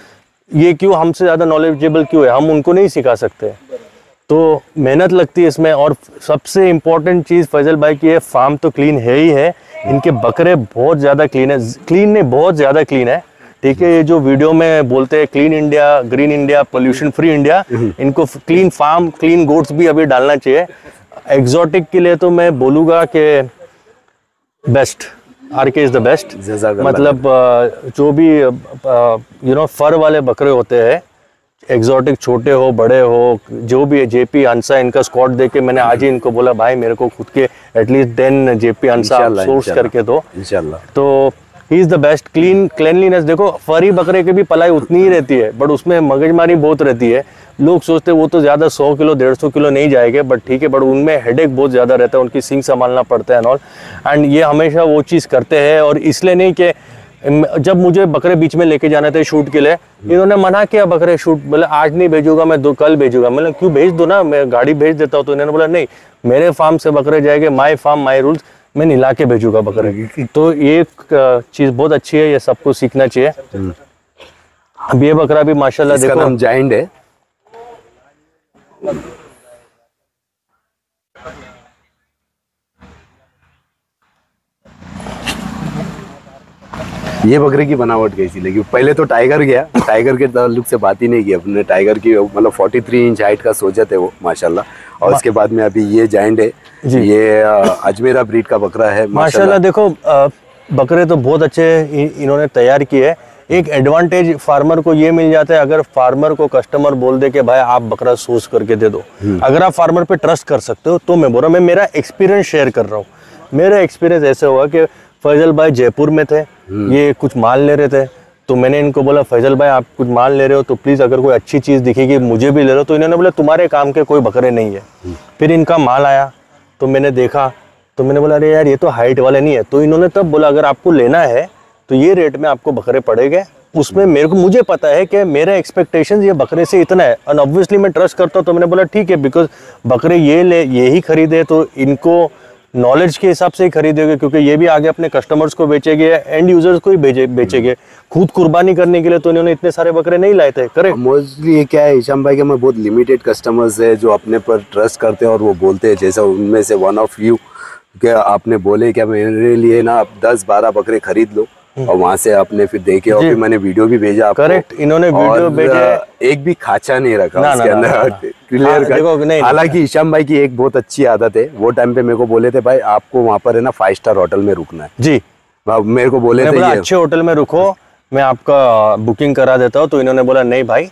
Speaker 1: ये क्यों हमसे ज़्यादा नॉलेजेबल क्यों है, हम उनको नहीं सिखा सकते। तो मेहनत लगती है इसमें। और सबसे इम्पोर्टेंट चीज़ फैजल भाई की है, फार्म तो क्लीन है ही है, इनके बकरे बहुत ज़्यादा क्लीन है, क्लीन नहीं बहुत ज़्यादा क्लीन है। ठीक है, ये जो वीडियो में बोलते हैं clean India, green India, pollution free India, इनको क्लीन फार्म, क्लीन गोट्स भी अभी डालना चाहिए। एग्जॉटिक के लिए तो मैं बोलूँगा कि best RK is the best.
Speaker 2: जज़ाकल्लाह।
Speaker 1: मतलब जो भी फर वाले बकरे होते हैं, एग्जॉटिक, छोटे हो बड़े हो, जो भी है, जेपी हंसा, इनका स्क्वाड देख के मैंने आज ही इनको बोला भाई मेरे को खुद के एटलीस्ट 10 जेपी हंसा सोर्स करके दो
Speaker 2: इंशाल्लाह।
Speaker 1: तो he is the best. Cleanliness देखो, फरी बकरे की भी पलाई उतनी ही रहती है, बट उसमें मगजमारी बहुत रहती है। लोग सोचते हैं वो तो ज़्यादा 100 किलो 150 किलो नहीं जाएंगे, बट ठीक है, बट उनमें हेडेक बहुत ज़्यादा रहता है, उनकी सींग संभालना पड़ता है ऑल। एंड ये हमेशा वो चीज़ करते हैं, और इसलिए नहीं कि जब मुझे बकरे बीच में लेके जाने थे शूट के लिए, इन्होंने मना किया बकरे शूट, बोले आज नहीं भेजूंगा मैं, कल भेजूंगा। मतलब क्यों, भेज दो ना, मैं गाड़ी भेज देता हूँ। तो इन्होंने बोला नहीं, मेरे फार्म से बकरे जाएंगे, माई फार्म माई रूल्स, मैं निला के भेजूंगा बकरे। तो ये चीज़ बहुत अच्छी है, ये सबको सीखना चाहिए। अब ये बकरा भी माशाल्लाह
Speaker 2: इसका
Speaker 1: देखो,
Speaker 2: नाम जाइंट है। ये बकरे की बनावट कैसी लगी? पहले तो टाइगर गया, टाइगर के ताल्लुक से बात ही नहीं की अपने। टाइगर की मतलब 43 इंच हाइट का सोजत है वो माशाल्लाह। और उसके बाद में अभी ये जाइंट है, ये अजमेरा ब्रीड का बकरा है
Speaker 1: माशाल्लाह। देखो बकरे तो बहुत अच्छे इन्होंने तैयार किए। एक एडवांटेज फार्मर को ये मिल जाता है, अगर फार्मर को कस्टमर बोल दे कि भाई आप बकरा सोर्स करके दे दो, अगर आप फार्मर पे ट्रस्ट कर सकते हो, तो मैं बोल रहा हूँ, मैं मेरा एक्सपीरियंस शेयर कर रहा हूँ। मेरा एक्सपीरियंस ऐसे हुआ कि फैजल भाई जयपुर में थे, ये कुछ माल ले रहे थे, तो मैंने इनको बोला फैजल भाई आप कुछ माल ले रहे हो तो प्लीज़ अगर कोई अच्छी चीज़ दिखेगी मुझे भी ले लो। तो इन्होंने बोला तुम्हारे काम के कोई बकरे नहीं है। फिर इनका माल आया तो मैंने देखा, तो मैंने बोला अरे यार ये तो हाइट वाले नहीं है। तो इन्होंने तब बोला अगर आपको लेना है तो ये रेट में आपको बकरे पड़ेंगे। उसमें मुझे पता है कि मेरा एक्सपेक्टेशंस ये बकरे से इतना है, और ऑब्वियसली मैं ट्रस्ट करता हूँ। तो मैंने बोला ठीक है, बिकॉज बकरे ये ही खरीदे तो इनको नॉलेज के हिसाब से ही खरीदेंगे, क्योंकि ये भी आगे अपने कस्टमर्स को बेचेंगे, एंड यूजर्स को ही बेचेंगे। खुद कुर्बानी करने के लिए तो इन्होंने इतने सारे बकरे नहीं लाए थे। करेक्ट।
Speaker 2: मोस्टली ये क्या है हिशाम भाई के, मैं बहुत लिमिटेड कस्टमर्स है जो अपने पर ट्रस्ट करते हैं और वो बोलते हैं, जैसा उनमें से वन ऑफ यू कि आपने बोले क्या मेरे लिए ना आप 10-12 बकरे खरीद लो, और वहां से आपने फिर देखे और फिर मैंने वीडियो भी भेजा आपको।
Speaker 1: करेक्ट, इन्होंने वीडियो भेजे,
Speaker 2: एक भी खाचा नहीं रखा उसके अंदर, क्लियर कर। हालांकि हिशाम भाई की एक बहुत अच्छी आदत है, वो टाइम पे मेरे को बोले थे भाई आपको वहां पर है ना 5 स्टार होटल में रुकना है
Speaker 1: जी।
Speaker 2: मेरे को बोले थे
Speaker 1: अच्छे होटल में रुको, मैं आपका बुकिंग करा देता हूँ। तो इन्होंने बोला नहीं भाई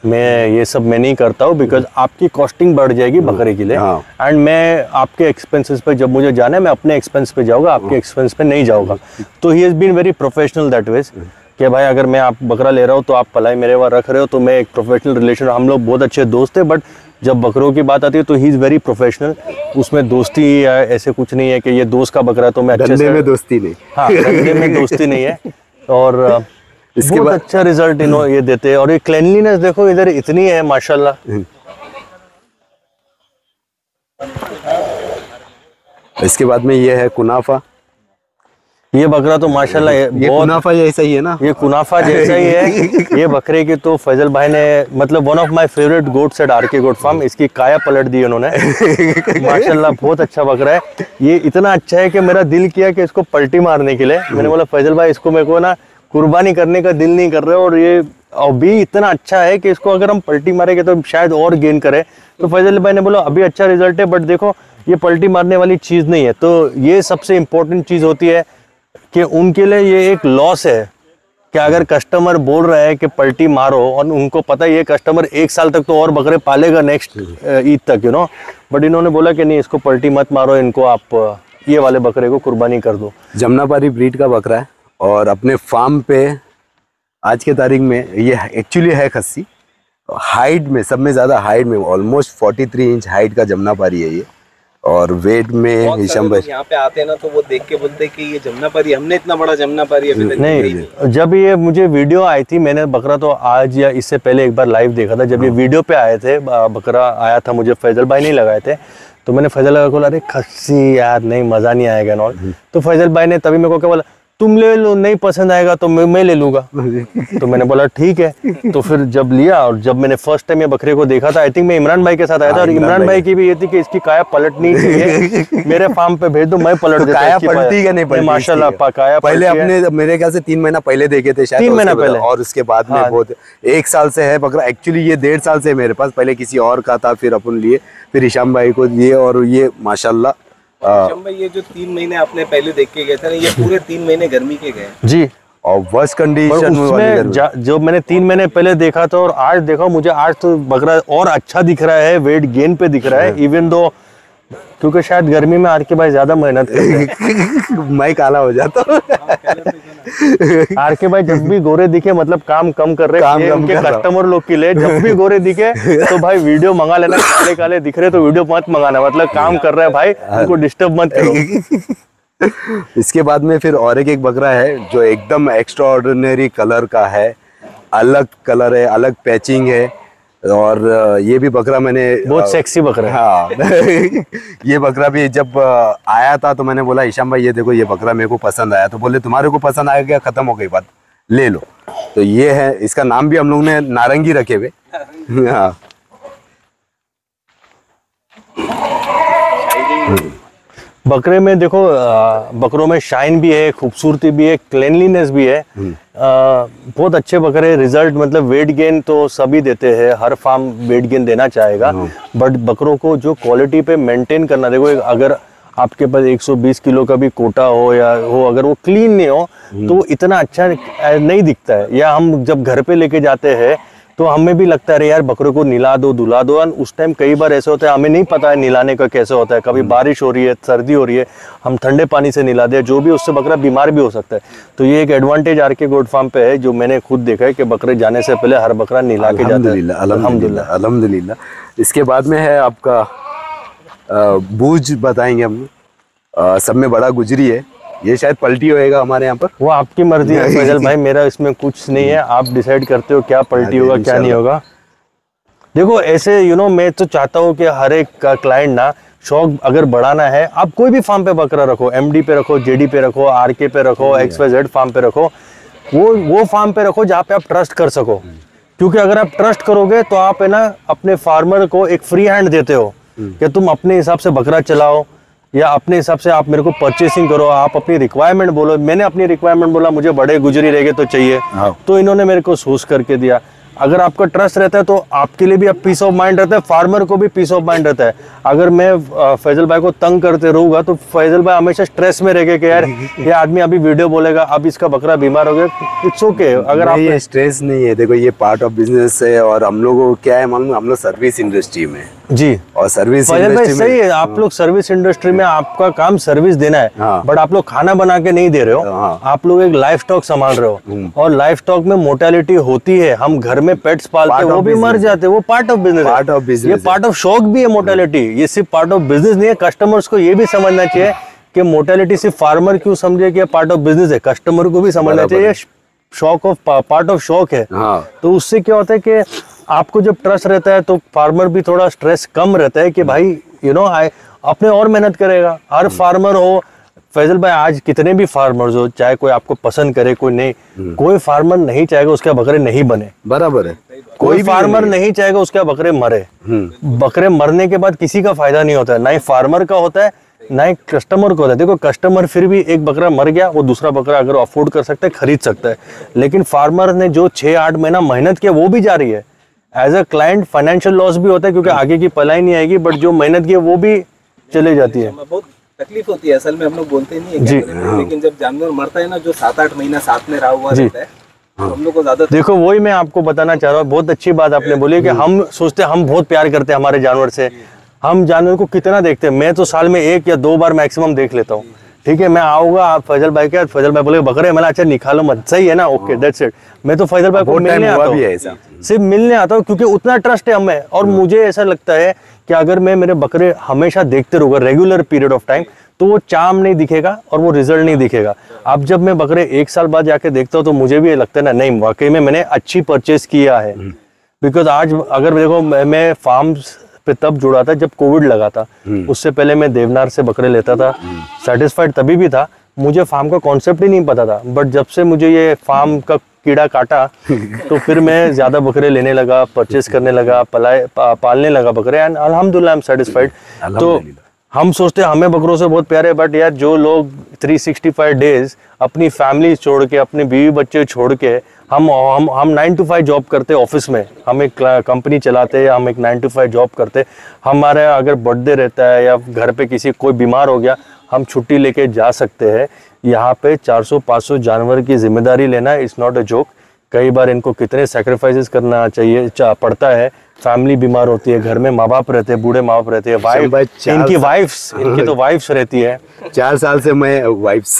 Speaker 1: मैं ये सब मैं नहीं करता हूँ, बिकॉज आपकी कॉस्टिंग बढ़ जाएगी बकरे के लिए, एंड मैं आपके एक्सपेंसेस पे जब मुझे जाना है मैं अपने एक्सपेंस पे जाऊंगा, आपके एक्सपेंस पे नहीं जाऊंगा। तो he has been very professional that ways कि भाई अगर मैं आप बकरा ले रहा हूँ तो आप पलाई मेरे वहाँ रख रहे हो, तो मैं एक प्रोफेशनल रिलेशन, हम लोग बहुत अच्छे दोस्त है, बट जब बकरों की बात आती है तो ही इज़ वेरी प्रोफेशनल। उसमें दोस्ती है ऐसे कुछ नहीं है कि ये दोस्त का बकरा तो मैं अच्छे से,
Speaker 2: में दोस्ती नहीं,
Speaker 1: हाँ धंधे में दोस्ती नहीं है। और इसके बहुत अच्छा रिजल्ट ये देते हैं। और ये क्लीनलीनेस देखो इधर इतनी है माशाल्लाह।
Speaker 2: इसके बाद में ये है कुनाफा।
Speaker 1: ये बकरा तो माशाल्लाह
Speaker 2: ये कुनाफा जैसा ही है ना,
Speaker 1: ये कुनाफा जैसा ही है। ये बकरे की तो फैजल भाई ने मतलब one of my favourite goats at RK goat farm, इसकी काया पलट दी उन्होंने। माशाल्लाह बहुत अच्छा बकरा है। ये इतना अच्छा है कि मेरा दिल किया कि इसको पलटी मारने के लिए। मैंने बोला फैजल भाई इसको मेरे को ना कुर्बानी करने का दिल नहीं कर रहे, और ये अभी इतना अच्छा है कि इसको अगर हम पलटी मारेंगे तो शायद और गेन करे। तो फैजल भाई ने बोला अभी अच्छा रिजल्ट है, बट देखो ये पलटी मारने वाली चीज़ नहीं है। तो ये सबसे इम्पोर्टेंट चीज़ होती है कि उनके लिए ये एक लॉस है कि अगर कस्टमर बोल रहा है कि पलटी मारो, और उनको पता है ये कस्टमर 1 साल तक तो और बकरे पालेगा नेक्स्ट ईद तक, बट इन्होंने बोला कि नहीं इसको पलटी मत मारो, इनको आप ये वाले बकरे को कुर्बानी कर दो।
Speaker 2: जमनापारी ब्रीड का बकरा है, और अपने फार्म पे आज के तारीख में ये एक्चुअली है खस्सी। हाइट में सब में ज़्यादा हाइट में ऑलमोस्ट 43 इंच हाइट का जमनापारी है ये, और वेट में हिशाम भाई
Speaker 3: यहाँ पे आते हैं ना तो वो देख के बोलते हैं कि ये जमनापारी, हमने इतना बड़ा जमनापारी अभी तक
Speaker 1: नहीं। जब ये मुझे वीडियो आई थी, मैंने बकरा तो आज या इससे पहले एक बार लाइव देखा था, जब ये वीडियो पे आए थे, बकरा आया था मुझे, फैजल भाई नहीं लगाए थे, तो मैंने फैजल भाई को बोला अरे खस्सी यार नहीं मज़ा नहीं आएगा नॉल। तो फैजल भाई ने तभी मेरे को क्या बोला, तुम ले लो, नहीं पसंद आएगा तो मैं ले लूंगा। तो मैंने बोला ठीक है। तो फिर जब लिया, और जब मैंने फर्स्ट टाइम ये बकरे को देखा था, आई थिंक मैं इमरान भाई के साथ आया था, और इमरान भाई की भी ये थी कि इसकी काया पलटनी चाहिए, मेरे फार्म पे भेज दो मैं पलट देता।
Speaker 2: काया पलटी का नहीं पलटी,
Speaker 1: माशाल्लाह काया
Speaker 2: पहले अपने मेरे ख्याल से 3 महीना पहले देखे थे शायद,
Speaker 1: 3 महीना पहले,
Speaker 2: और उसके बाद में बहुत 1 साल से है बकरा। एक्चुअली ये 1.5 साल से मेरे पास, पहले किसी और का था, फिर अपन लिए, फिर हिशाम भाई को दिए, और ये माशाल्लाह
Speaker 3: हिशाम भाई ये जो 3 महीने आपने पहले देख के गए थे ना, ये पूरे 3 महीने गर्मी के गए।
Speaker 1: जी,
Speaker 2: और वर्स्ट कंडीशन
Speaker 1: उसमें जो मैंने 3 महीने पहले देखा था और आज देखा, मुझे आज तो बकरा और अच्छा दिख रहा है, वेट गेन पे दिख रहा है, इवन दो, क्योंकि शायद गर्मी में आरके भाई ज्यादा मेहनत करते हैं।
Speaker 2: मैं काला हो जाता हूँ।
Speaker 1: आरके भाई जब भी गोरे दिखे मतलब काम कम कर रहे हैं उनके कस्टमर लोग के लिए। जब भी गोरे दिखे तो भाई वीडियो मंगा लेना, काले काले दिख रहे तो वीडियो मत मंगाना, मतलब काम कर रहे हैं भाई, उनको डिस्टर्ब मत करो।
Speaker 2: इसके बाद में फिर और एक बकरा है जो एकदम एक्स्ट्रा ऑर्डिनरी कलर का है, अलग कलर है, अलग पैचिंग है, और ये भी बकरा मैंने
Speaker 1: बहुत सेक्सी बकरा है।
Speaker 2: हाँ। ये बकरा भी जब आया था तो मैंने बोला हिशाम भाई ये देखो ये बकरा मेरे को पसंद आया, तो बोले तुम्हारे को पसंद आया क्या, खत्म हो गई बात, ले लो। तो ये है, इसका नाम भी हम लोग ने नारंगी रखे हुए। हाँ,
Speaker 1: बकरे में देखो, बकरों में शाइन भी है, खूबसूरती भी है, क्लीनलीनेस भी है। बहुत अच्छे बकरे, रिजल्ट मतलब वेट गेन तो सभी देते हैं, हर फार्म वेट गेन देना चाहेगा, बट बकरों को जो क्वालिटी पे मेंटेन करना, देखो अगर आपके पास 120 किलो का भी कोटा हो या हो, अगर वो क्लीन नहीं हो तो इतना अच्छा नहीं दिखता है। या हम जब घर पे लेके जाते हैं तो हमें भी लगता है यार बकरों को निला दो, धुला दो, और उस टाइम कई बार ऐसे होता है हमें नहीं पता है निलाने का कैसे होता है, कभी बारिश हो रही है, सर्दी हो रही है, हम ठंडे पानी से निला दे, जो भी उससे बकरा बीमार भी हो सकता है। तो ये एक एडवांटेज आरके गोट फार्म पे है, जो मैंने खुद देखा है कि बकरे जाने से पहले हर बकरा निला के जाता है।
Speaker 2: अल्हम्दुलिल्लाह, अल्हम्दुलिल्लाह। इसके बाद में है आपका बूझ, बताएंगे हम, सब में बड़ा गुजरी है, ये शायद पलटी होएगा हमारे यहाँ पर।
Speaker 1: वो आपकी मर्जी है फैजल भाई, मेरा इसमें कुछ नहीं है, आप डिसाइड करते हो क्या पलटी होगा क्या नहीं होगा। देखो ऐसे मैं तो चाहता हूँ कि हर एक का क्लाइंट ना, शौक अगर बढ़ाना है, आप कोई भी फार्म पे बकरा रखो, एमडी पे रखो, जेडी पे रखो, आरके पे रखो, XYZ फार्म पे रखो, वो फार्म पे रखो जहाँ पे आप ट्रस्ट कर सको। क्योंकि अगर आप ट्रस्ट करोगे तो आप है ना अपने फार्मर को एक फ्री हैंड देते हो कि तुम अपने हिसाब से बकरा चलाओ, या अपने हिसाब से आप मेरे को परचेसिंग करो, आप अपनी रिक्वायरमेंट बोलो। मैंने अपनी रिक्वायरमेंट बोला मुझे बड़े गुजरी रहेंगे तो चाहिए, तो इन्होंने मेरे को सोच करके दिया। अगर आपका ट्रस्ट रहता है तो आपके लिए भी अब पीस ऑफ माइंड रहता है, फार्मर को भी पीस ऑफ माइंड रहता है। अगर मैं फैजल भाई को तंग करते रहूंगा तो फैजल भाई हमेशा स्ट्रेस में रहेगा कि यार ये आदमी अभी वीडियो बोलेगा, अब इसका बकरा बीमार हो गया। इट्स ओके, अगर आप
Speaker 2: ये स्ट्रेस नहीं है, देखो ये पार्ट ऑफ बिजनेस है, और हम लोगों को क्या है मालूम, हम लोग सर्विस इंडस्ट्री में
Speaker 1: जी,
Speaker 2: और सर्विस
Speaker 1: इंडस्ट्री में सही है, आप लोग सर्विस इंडस्ट्री में आपका काम सर्विस देना है, बट आप लोग खाना बना के नहीं दे रहे हो, आप लोग एक लाइफ स्टॉक संभाल रहे हो, और लाइफ स्टॉक में मोर्टेलिटी होती है। हम घर में पेट्स पालते हैं, वो भी मर जाते हैं, वो पार्ट ऑफ बिजनेस है। ये पार्ट ऑफ शौक भी है मोर्टेलिटी, ये सिर्फ पार्ट ऑफ बिजनेस नहीं है। कस्टमर्स को ये भी समझना चाहिए कि मोर्टेलिटी सिर्फ फार्मर क्यों समझे कि पार्ट ऑफ बिजनेस है, कस्टमर को भी समझना चाहिए शौक ऑफ पार्ट ऑफ शौक है। तो उससे क्या होता है कि आपको जब ट्रस्ट रहता है तो फार्मर भी थोड़ा स्ट्रेस कम रहता है कि भाई अपने और मेहनत करेगा। हर फार्मर हो, फैजल भाई आज कितने भी फार्मर्स हो, चाहे कोई आपको पसंद करे कोई नहीं, कोई फार्मर नहीं चाहेगा उसके बकरे नहीं बने,
Speaker 2: बराबर है।
Speaker 1: कोई फार्मर नहीं चाहेगा उसके बकरे मरे। बकरे मरने के बाद किसी का फायदा नहीं होता है, ना ही फार्मर का होता है ना ही कस्टमर को होता है। देखो कस्टमर फिर भी एक बकरा मर गया, वो दूसरा बकरा अगर अफोर्ड कर सकता है खरीद सकता है, लेकिन फार्मर ने जो 6-8 महीना मेहनत किया वो भी जा रही है। As a client financial loss भी होता है क्योंकि आगे की पलाई नहीं आएगी, बट जो मेहनत की है वो भी चले जाती है।
Speaker 3: बहुत तकलीफ होती है, असल में हम लोग बोलते नहीं है क्या, लेकिन जब जानवर मरता है ना, जो 7-8 महीना साथ में रहा हुआ रहता है, तो हम लोग को ज्यादा
Speaker 1: देखो वही मैं आपको बताना चाह रहा हूँ। बहुत अच्छी बात आपने बोली कि हम सोचते हैं हम बहुत प्यार करते हैं हमारे जानवर से, हम जानवर को कितना देखते हैं। मैं तो साल में 1 या 2 बार मैक्सिमम देख लेता हूँ। ठीक है, मैं आऊंगा, आप फैजल भाई के, फैजल भाई बोले बकरे, मैंने अच्छा निकालो मत, सही है ना, ओके दैट्स इट। मैं तो फैजल भाई को मिलने आता हूँ, सिर्फ मिलने आता हूँ क्योंकि उतना ट्रस्ट है हमें। और मुझे ऐसा लगता है कि अगर मैं मेरे बकरे हमेशा देखते रहूंगा रेगुलर पीरियड ऑफ टाइम, तो वो चार्म नहीं दिखेगा और वो रिजल्ट नहीं दिखेगा। अब जब मैं बकरे 1 साल बाद जाके देखता हूँ तो मुझे भी लगता है ना, नहीं वाकई में मैंने अच्छी परचेज किया है। बिकॉज आज अगर देखो मैं फार्म पे तब जुड़ा था जब कोविड लगा था, उससे पहले मैं देवनार से बकरे लेता था, सेटिस्फाइड तभी भी था, मुझे फार्म का कॉन्सेप्ट ही नहीं पता था। बट जब से मुझे ये फार्म का कीड़ा काटा तो फिर मैं ज्यादा बकरे लेने लगा, परचेस करने लगा, पालने लगा बकरे, एंड अल्हम्दुलिल्लाह आई एम सेटिस्फाइड। तो हम सोचते हैं हमें बकरों से बहुत प्यार है, बट यार जो लोग 365 डेज अपनी फैमिली छोड़ के, अपने बीवी बच्चे छोड़ के, हम 9 to 5 जॉब करते ऑफिस में, हम एक कंपनी चलाते हैं, हम एक 9 to 5 जॉब करते, हमारे अगर बर्थडे रहता है या घर पे किसी कोई बीमार हो गया, हम छुट्टी लेके जा सकते हैं। यहाँ पे 400-500 जानवर की जिम्मेदारी लेना इट्स नॉट अ जोक। कई बार इनको कितने सैक्रिफाइसेस करना चाहिए पड़ता है। फैमिली बीमार होती है, घर में माँ बाप रहते हैं, बूढ़े माँ बाप रहते हैं, वाइफ, इनकी तो वाइफ्स रहती है।
Speaker 2: 4 साल से मैं वाइफ्स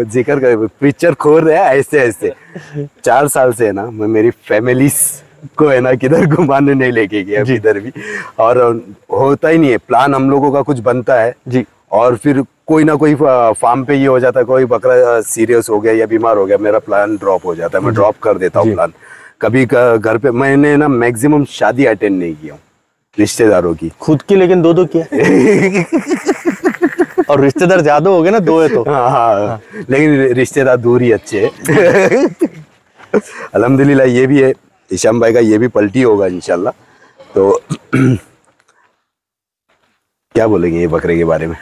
Speaker 2: जिक्र कर पिक्चर खोल रहे हैं ऐसे ऐसे 4 साल से है ना, मैं मेरी फैमिली को है ना किधर घुमाने नहीं लेके गया किधर भी, और होता ही नहीं है प्लान। हम लोगों का कुछ बनता है
Speaker 1: जी, और
Speaker 2: फिर कोई ना कोई फार्म पे ये हो जाता है, कोई बकरा सीरियस हो गया या बीमार हो गया, मेरा प्लान ड्रॉप हो जाता है, मैं ड्रॉप कर देता हूँ प्लान। कभी घर पे मैंने ना मैक्सिमम शादी अटेंड नहीं किया रिश्तेदारों की, खुद की लेकिन 2-2 किया
Speaker 1: और रिश्तेदार ज्यादा हो गए ना, 2 है तो।
Speaker 2: हाँ, लेकिन रिश्तेदार दूर ही अच्छे हैं अल्हम्दुलिल्लाह। ये भी है हिशाम भाई का, ये भी पलटी होगा इंशाल्लाह। तो क्या बोलेंगे ये बकरे के बारे में?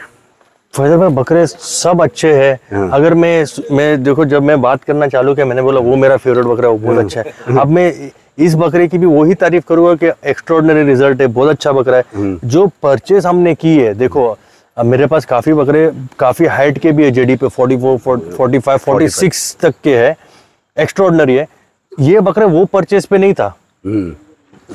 Speaker 1: फैजल भाई बकरे सब अच्छे हैं। अगर मैं देखो, जब मैं बात करना चालू किया, मैंने बोला वो मेरा फेवरेट बकरा है, वो बहुत अच्छा है। अब मैं इस बकरे की भी वही तारीफ करूंगा कि एक्स्ट्राऑर्डिनरी रिजल्ट है, बहुत अच्छा बकरा है। जो परचेस हमने की है, देखो अब मेरे पास काफी बकरे काफी हाइट के भी है, जेडी पे 44, 45, 46 तक के है, एक्स्ट्राऑर्डिनरी है। ये बकरा वो परचेस पे नहीं था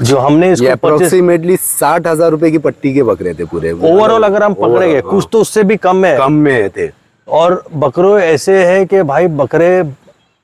Speaker 1: जो हमने इसको
Speaker 2: अप्रोक्सीमेटली 60,000 रुपए की पट्टी के बकरे थे पूरे
Speaker 1: ओवरऑल। अगर हम पकड़ेंगे कुछ तो उससे भी कम में
Speaker 2: थे।
Speaker 1: और बकरों ऐसे है कि भाई बकरे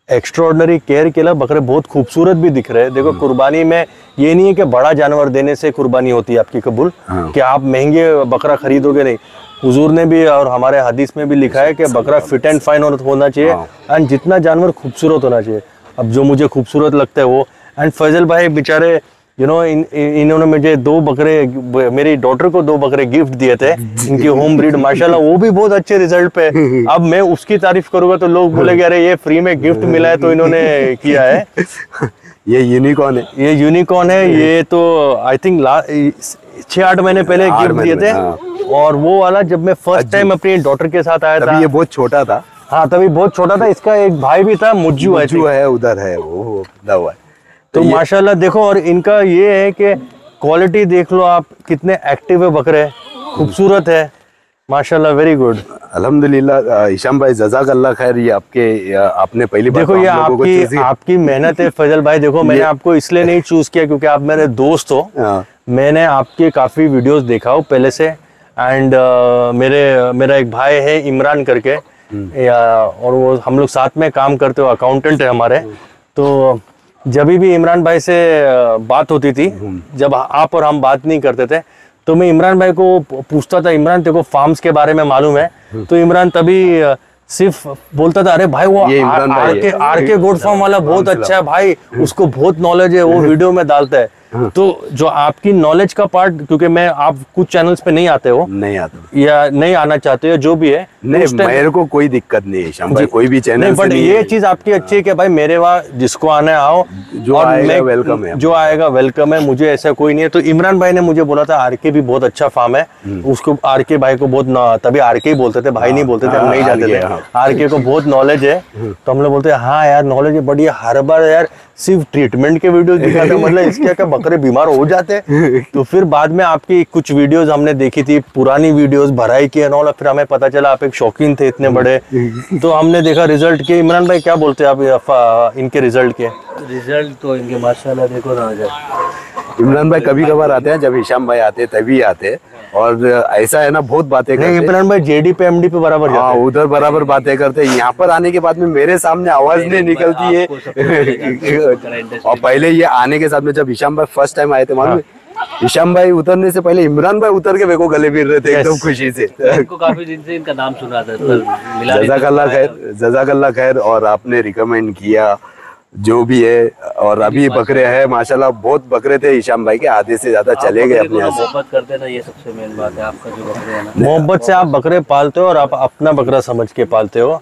Speaker 1: एक्स्ट्राऑर्डिनरी केयर के लिए बकरे बहुत खूबसूरत भी दिख रहे हैं। देखो कुर्बानी में ये नहीं है कि बड़ा जानवर देने से कुर्बानी होती है आपकी कबूल, कि आप महंगे बकरा खरीदोगे नहीं। हुजूर ने भी और हमारे हदीस में भी लिखा है कि बकरा फिट एंड फाइन होना चाहिए, एंड जितना जानवर खूबसूरत होना चाहिए। अब जो मुझे खूबसूरत लगता है वो, एंड फैजल भाई बेचारे इन्होंने मुझे 2 बकरे, मेरी डॉटर को 2 बकरे गिफ्ट दिए थे, इनकी होम ब्रीड माशाल्लाह, वो भी बहुत अच्छे रिजल्ट पे। अब मैं उसकी तारीफ करूंगा तो लोग बोलेंगे अरे ये फ्री में गिफ्ट मिला है तो इन्होंने किया है।
Speaker 2: ये यूनिकॉर्न है,
Speaker 1: ये यूनिकॉर्न है। ये तो आई थिंक 6-8 महीने पहले गिफ्ट दिए थे। और वो वाला जब मैं फर्स्ट टाइम अपनी डॉटर के साथ आया था,
Speaker 2: ये बहुत छोटा था।
Speaker 1: हाँ, तभी बहुत छोटा था। इसका एक भाई भी था, मुज्जू
Speaker 2: है, उधर है वो हुआ है।
Speaker 1: तो माशाल्लाह देखो, और इनका ये है कि क्वालिटी देख लो आप, कितने एक्टिव है बकरे, खूबसूरत है माशाल्लाह, वेरी गुड
Speaker 2: अल्हम्दुलिल्लाह। हिशाम भाई जज़ाकल्लाह खैर, ये आपने पहली बार
Speaker 1: देखो, ये आपकी मेहनत है फैजल भाई। देखो मैंने आपको इसलिए नहीं चूज किया क्योंकि आप मेरे दोस्त हो। मैंने आपके काफी वीडियोस देखा हो पहले से, एंड मेरा एक भाई है इमरान करके, और वो हम लोग साथ में काम करते हो, अकाउंटेंट है हमारे। तो जब भी इमरान भाई से बात होती थी, जब आप और हम बात नहीं करते थे, तो मैं इमरान भाई को पूछता था, इमरान तेरे को फार्म्स के बारे में मालूम है? तो इमरान तभी सिर्फ बोलता था अरे भाई वो आर के गोट फार्म वाला बहुत अच्छा है भाई, उसको बहुत नॉलेज है, वो वीडियो में डालता है। तो जो आपकी नॉलेज का पार्ट, क्योंकि मैं आप कुछ चैनल्स पे नहीं आते हो,
Speaker 2: नहीं आते
Speaker 1: या नहीं आना चाहते हो, जो भी है,
Speaker 2: नहीं मेरे को कोई दिक्कत नहीं है शाम भाई, कोई भी चैनल
Speaker 1: बट ये चीज आपकी अच्छी है कि भाई मेरे वहाँ जिसको आना है आओ,
Speaker 2: जो आएगा वेलकम है,
Speaker 1: जो आएगा वेलकम है, मुझे ऐसा कोई नहीं है। तो इमरान भाई ने मुझे बोला था आरके भी बहुत अच्छा फार्म है, उसको आरके भाई को बहुत, तभी आरके ही बोलते थे, भाई नहीं बोलते थे, हम नहीं जाते थे, आरके को बहुत नॉलेज है। तो हम लोग बोलते हैं हाँ यार नॉलेज है, बट ये हर बार यार सिर्फ ट्रीटमेंट के वीडियो दिखाते, मतलब इसके क्या बकरे बीमार हो जाते। तो फिर बाद में आपकी कुछ वीडियोस हमने देखी थी, पुरानी वीडियोस भराई की और फिर हमें पता चला आप एक शौकीन थे इतने बड़े। तो हमने देखा रिजल्ट के। इमरान भाई क्या बोलते हैं आप इनके रिजल्ट के?
Speaker 4: रिजल्ट तो इनके माशाल्लाह देखो ना।
Speaker 2: इमरान भाई कभी कभार आते हैं, जब हिशाम भाई आते तभी आते हैं, और ऐसा है ना बहुत बातें करते हैं।
Speaker 1: इमरान भाई जेडी पे एमडी पे बराबर जाते हैं,
Speaker 2: उधर बराबर बातें करते हैं। यहाँ पर आने के बाद में मेरे सामने आवाज नहीं निकलती है। और पहले ये आने के साथ में जब हिशाम भाई फर्स्ट टाइम आए थे, मालूम हिशाम भाई उतरने से पहले इमरान भाई उतर के मेरे को गले मिल रहे थे एकदम खुशी से।
Speaker 4: इनको काफी दिन से इनका नाम सुना था,
Speaker 2: जज़ाकल्लाह खैर, जज़ाकल्लाह खैर। और आपने रिकमेंड किया जो भी है, और अभी बकरे हैं माशाल्लाह, बहुत बकरे थे हिशाम भाई के, आधे से ज्यादा चले गए अपने यहाँ से।
Speaker 4: मोहब्बत करते ना, ये सबसे मेन बात है। आपका जो बकरे है ना,
Speaker 1: मोहब्बत से आप बकरे पालते हो और आप अपना बकरा समझ के पालते हो।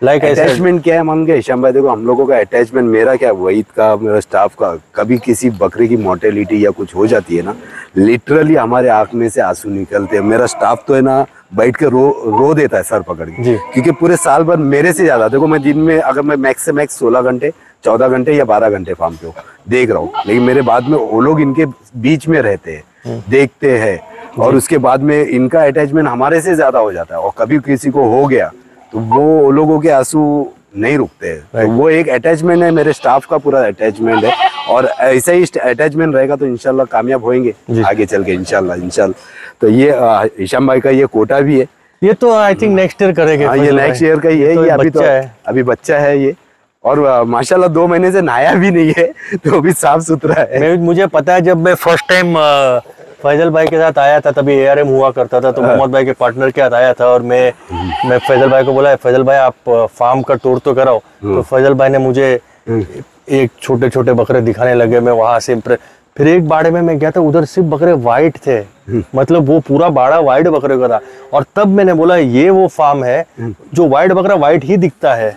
Speaker 1: Like I said-
Speaker 2: अटैचमेंट क्या है मान के हिशाम भाई, देखो हम लोगों का अटैचमेंट, मेरा क्या वहीद का, मेरा स्टाफ का, कभी किसी बकरे की मोर्टेलिटी या कुछ हो जाती है ना, लिटरली हमारे आंख में से आंसू निकलते हैं। मेरा स्टाफ तो है ना बैठ के रो देता है सर पकड़ के,
Speaker 1: जी।
Speaker 2: क्योंकि पूरे साल भर मेरे से ज्यादा, देखो मैं दिन में अगर मैं मैक्स से मैक्स 16 घंटे 14 घंटे या 12 घंटे फार्म पे हूँ, देख रहा हूँ, लेकिन मेरे बाद में वो लोग इनके बीच में रहते हैं, देखते हैं, और उसके बाद में इनका अटैचमेंट हमारे से ज्यादा हो जाता है। और कभी किसी को हो गया तो वो लोगों के आंसू नहीं रुकते हैं। तो वो एक अटैचमेंट है, मेरे स्टाफ का पूरा अटैचमेंट है, और ऐसा ही अटैचमेंट रहेगा तो इंशाल्लाह कामयाब होएंगे आगे चल के, इंशाल्लाह। तो ये हिशाम भाई का ये कोटा भी है,
Speaker 1: ये तो आई थिंक नेक्स्ट ईयर करेंगे।
Speaker 2: हाँ ये नेक्स्ट ईयर का ही है,
Speaker 1: तो
Speaker 2: ये अभी तो
Speaker 1: बच्चा है।
Speaker 2: अभी बच्चा है ये, और माशाल्लाह 2 महीने से नहाया भी नहीं है, तो अभी साफ सुथरा है।
Speaker 1: मुझे पता है, जब मैं फर्स्ट टाइम फैजल भाई के साथ आया था, तभी ARM हुआ करता था, तो मोहम्मद भाई के पार्टनर के साथ आया था, और मैं फैजल भाई को बोला, फैजल भाई आप फार्म का टूर तो कराओ। तो फैजल भाई ने मुझे एक छोटे छोटे बकरे दिखाने लगे, मैं वहां से फिर एक बाड़े में मैं गया था, उधर सिर्फ बकरे वाइट थे, मतलब वो पूरा बाड़ा वाइट बकरे का था, और तब मैंने बोला ये वो फार्म है जो वाइट बकरा वाइट ही दिखता है।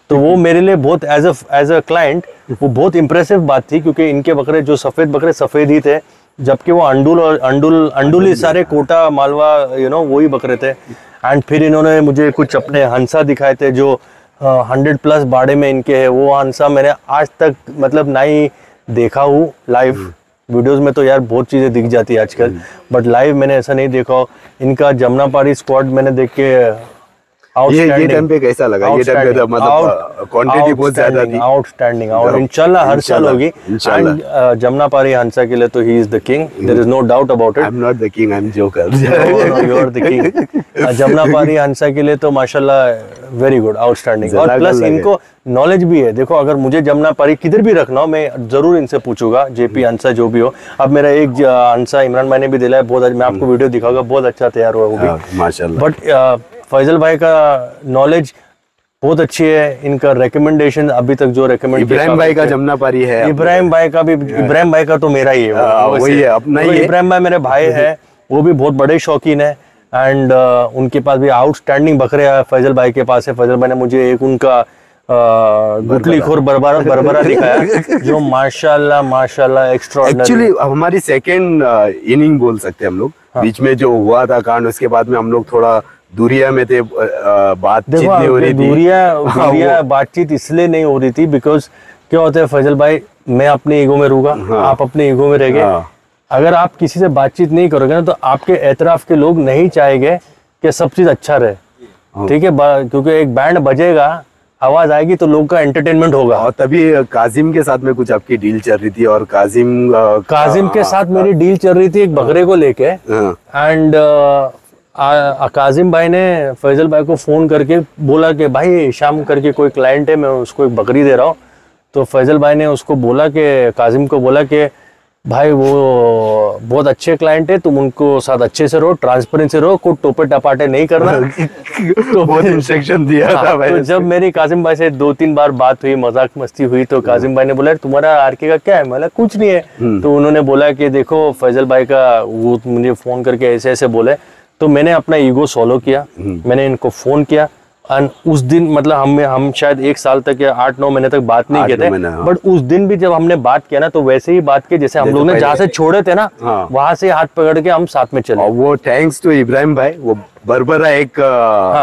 Speaker 1: तो वो मेरे लिए बहुत एज अ क्लाइंट वो बहुत इंप्रेसिव बात थी, क्योंकि इनके बकरे जो सफेद बकरे सफेद ही थे, जबकि वो अंडुल ही सारे कोटा मालवा वही बकरे थे। एंड फिर इन्होंने मुझे कुछ अपने हंसा दिखाए थे जो 100+ बाड़े में इनके है। वो हंसा मैंने आज तक मतलब ना ही देखा हूँ लाइव, वीडियोस में तो यार बहुत चीजें दिख जाती है आजकल, बट लाइव मैंने ऐसा नहीं देखा। इनका जमुनापारी स्क्वाड मैंने देख के
Speaker 2: ये टाइम पे कैसा लगा? ये टाइम पे मतलब क्वांटिटी बहुत ज्यादा थी,
Speaker 1: आउटस्टैंडिंग, और इंशाल्लाह हर साल होगी। एंड जमुनापारी हंसा के लिए तो he is the king, there is no doubt about it.
Speaker 2: I am not the king, I am joker.
Speaker 1: You are the king. Jamunapari Hansa के लिए तो माशाल्लाह वेरी गुड, आउटस्टैंडिंग, और प्लस इनको नॉलेज भी है। देखो अगर मुझे जमुनापारी किधर भी रखना हो, मैं जरूर इनसे पूछूंगा, जेपी हंसा जो भी हो। अब मेरा एक हंसा इमरान भाई ने भी दिला है, बहुत मैं आपको वीडियो दिखाऊंगा, बहुत अच्छा तैयार हुआ वो भी
Speaker 2: माशाल्लाह।
Speaker 1: बट फैजल भाई का नॉलेज बहुत अच्छी है, इनका रिकमेंडेशन अभी तक जो रिकमेंड,
Speaker 2: इब्राहिम भाई का जमुनापारी है,
Speaker 1: इब्राहिम भाई का भी, इब्राहिम भाई का तो मेरा ही है,
Speaker 2: वही है अपना ही है।
Speaker 1: इब्राहिम भाई मेरे भाई है, वो भी बहुत बड़े शौकीन है, एंड उनके पास भी आउटस्टैंडिंग बकरे फैजल भाई के पास है। फैजल भाई ने मुझे एक उनका गुटली खोर बरबरा दिखाया जो माशाल्लाह एक्स्ट्राऑर्डिनरी।
Speaker 2: एक्चुअली हमारी सेकंड इनिंग बोल सकते हैं हम लोग। बीच में जो हुआ था कांड, उसके बाद में हम लोग थोड़ा दूरिया में थे, बातचीत नहीं हो रही थी।
Speaker 1: दूरिया बातचीत इसलिए नहीं हो रही थी बिकॉज क्या होता है फैजल भाई, मैं अपने ईगो में रहूंगा, आप अपने ईगो में रहेंगे। अगर आप किसी से बातचीत नहीं करोगे ना, तो आपके एतराफ के लोग नहीं चाहेंगे कि सब चीज अच्छा रहे, ठीक है, क्योंकि एक बैंड बजेगा, आवाज आएगी तो लोग का एंटरटेनमेंट होगा।
Speaker 2: और तभी काजिम के साथ में कुछ आपकी डील चल रही थी, और काजिम
Speaker 1: के साथ मेरी डील चल रही थी एक बकरे को लेके। एंड काजिम भाई ने फैजल भाई को फोन करके बोला कि भाई शाम करके कोई क्लाइंट है, मैं उसको एक बकरी दे रहा हूँ। तो फैजल भाई ने उसको बोला कि काजिम को बोला कि भाई वो बहुत अच्छे क्लाइंट है, तुम उनको साथ अच्छे से रहो, ट्रांसपेरेंट से रहो, कोई टोपे टपाटे नहीं करना।
Speaker 2: तो बहुत इंस्ट्रक्शन दिया था भाई।
Speaker 1: तो जब मेरी काजिम भाई से 2-3 बार बात हुई, मजाक मस्ती हुई, तो काजिम भाई ने बोला तुम्हारा आरके का क्या है? मैंने कुछ नहीं है। तो उन्होंने बोला कि देखो फैजल भाई का, वो मुझे फोन करके ऐसे ऐसे बोले। तो मैंने अपना ईगो सोलो किया, मैंने इनको फोन किया, और उस दिन मतलब हम शायद 1 साल तक या 8-9 महीने तक बात नहीं किए थे, बट उस दिन भी जब हमने बात किया ना, तो वैसे ही बात की जैसे हम लोग ने जहाँ से छोड़े थे ना, वहां से हाथ पकड़ के हम साथ में चले।
Speaker 2: वो थैंक्स टू इब्राहिम भाई, वो बरबरा एक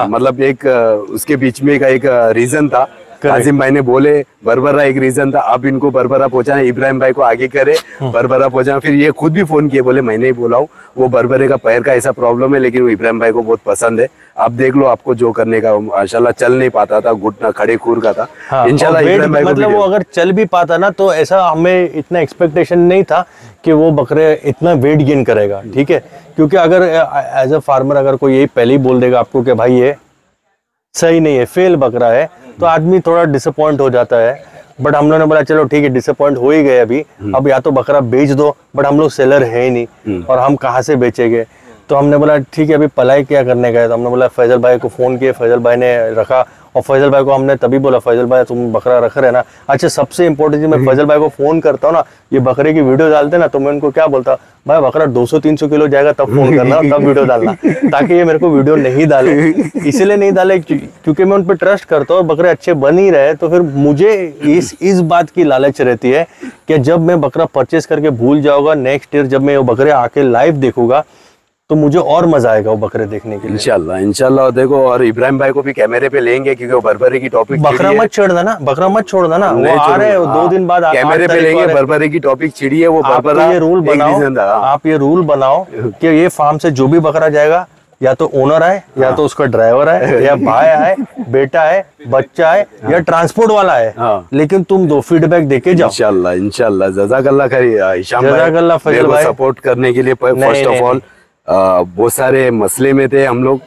Speaker 2: मतलब एक उसके बीच में का एक रीजन था। काजिम भाई ने बोले बरबरा एक रीजन था, अब इनको बरबरा पहुंचाना, इब्राहिम भाई को आगे करे, बरबरा पहुंचाना। फिर ये खुद भी फोन किए, बोले मैंने ही बोला हूँ, वो बरबरे का पैर का ऐसा प्रॉब्लम है, लेकिन वो इब्राहिम भाई को बहुत पसंद है। आप देख लो, आपको जो करने का, माशाल्लाह चल नहीं पाता था, घुटना खड़े खूर का था। इंशाल्लाह इब्राहिम भाई
Speaker 1: मतलब वो अगर चल भी पाता ना, तो ऐसा हमें इतना एक्सपेक्टेशन नहीं था कि वो बकरे इतना वेट गेन करेगा, ठीक है। क्योंकि अगर एज अ फार्मर अगर कोई यही पहले ही बोल देगा आपको कि भाई ये सही नहीं है, फेल बकरा है, तो आदमी थोड़ा डिसअपॉइंट हो जाता है। बट हम लोगों ने बोला चलो ठीक है, डिसअपॉइंट हो ही गए अभी, अब या तो बकरा बेच दो, बट हम लोग सेलर है ही नहीं, और हम कहाँ से बेचेंगे। तो हमने बोला ठीक है अभी पलाई क्या करने गए, तो हमने बोला फैजल भाई को फ़ोन किए, फैजल भाई ने रखा, और फैजल भाई को हमने तभी बोला फैजल भाई तुम बकरा रख रहे ना। अच्छा सबसे इंपॉर्टेंट चीज़, मैं फैजल भाई को फ़ोन करता हूँ ना, ये बकरे की वीडियो डालते ना, तो मैं उनको क्या बोलता, भाई बकरा 200-300 किलो जाएगा तब फ़ोन करना, तब वीडियो डालना, ताकि ये मेरे को वीडियो नहीं डाले। इसलिए नहीं डाले क्योंकि मैं उन पर ट्रस्ट करता हूँ, बकरे अच्छे बन ही रहे, तो फिर मुझे इस बात की लालच रहती है कि जब मैं बकरा परचेस करके भूल जाऊंगा, नेक्स्ट ईयर जब मैं वो बकरे आके लाइव देखूंगा तो मुझे और मजा आएगा वो बकरे देखने के लिए।
Speaker 2: इंशाल्लाह देखो, और इब्राहिम भाई को भी कैमरे पे लेंगे क्योंकि वो बर्बरी की टॉपिक
Speaker 1: बकरा मत छोड़ना ना, बकरा मत छोड़ना ना, वो आ रहे हैं 2 दिन बाद
Speaker 2: कैमरे पे लेंगे, बर्बरी की टॉपिक छिड़ी है वो बर्बरा।
Speaker 1: ये रूल बनाओ, आप ये रूल बनाओ कि ये फार्म से जो भी बकरा जाएगा, या तो ओनर आए, या तो उसका ड्राइवर आए, या भाई आए, बेटा आए, बच्चा आए, या ट्रांसपोर्ट वाला है, लेकिन तुम 2 फीडबैक देके जाओ।
Speaker 2: इंशाल्लाह जज़ाकल्लाह खैर हिशाम
Speaker 1: जज़ाकल्लाह फैजल भाई
Speaker 2: सपोर्ट करने के लिए। फर्स्ट ऑफ ऑल बहुत सारे मसले में थे हम लोग,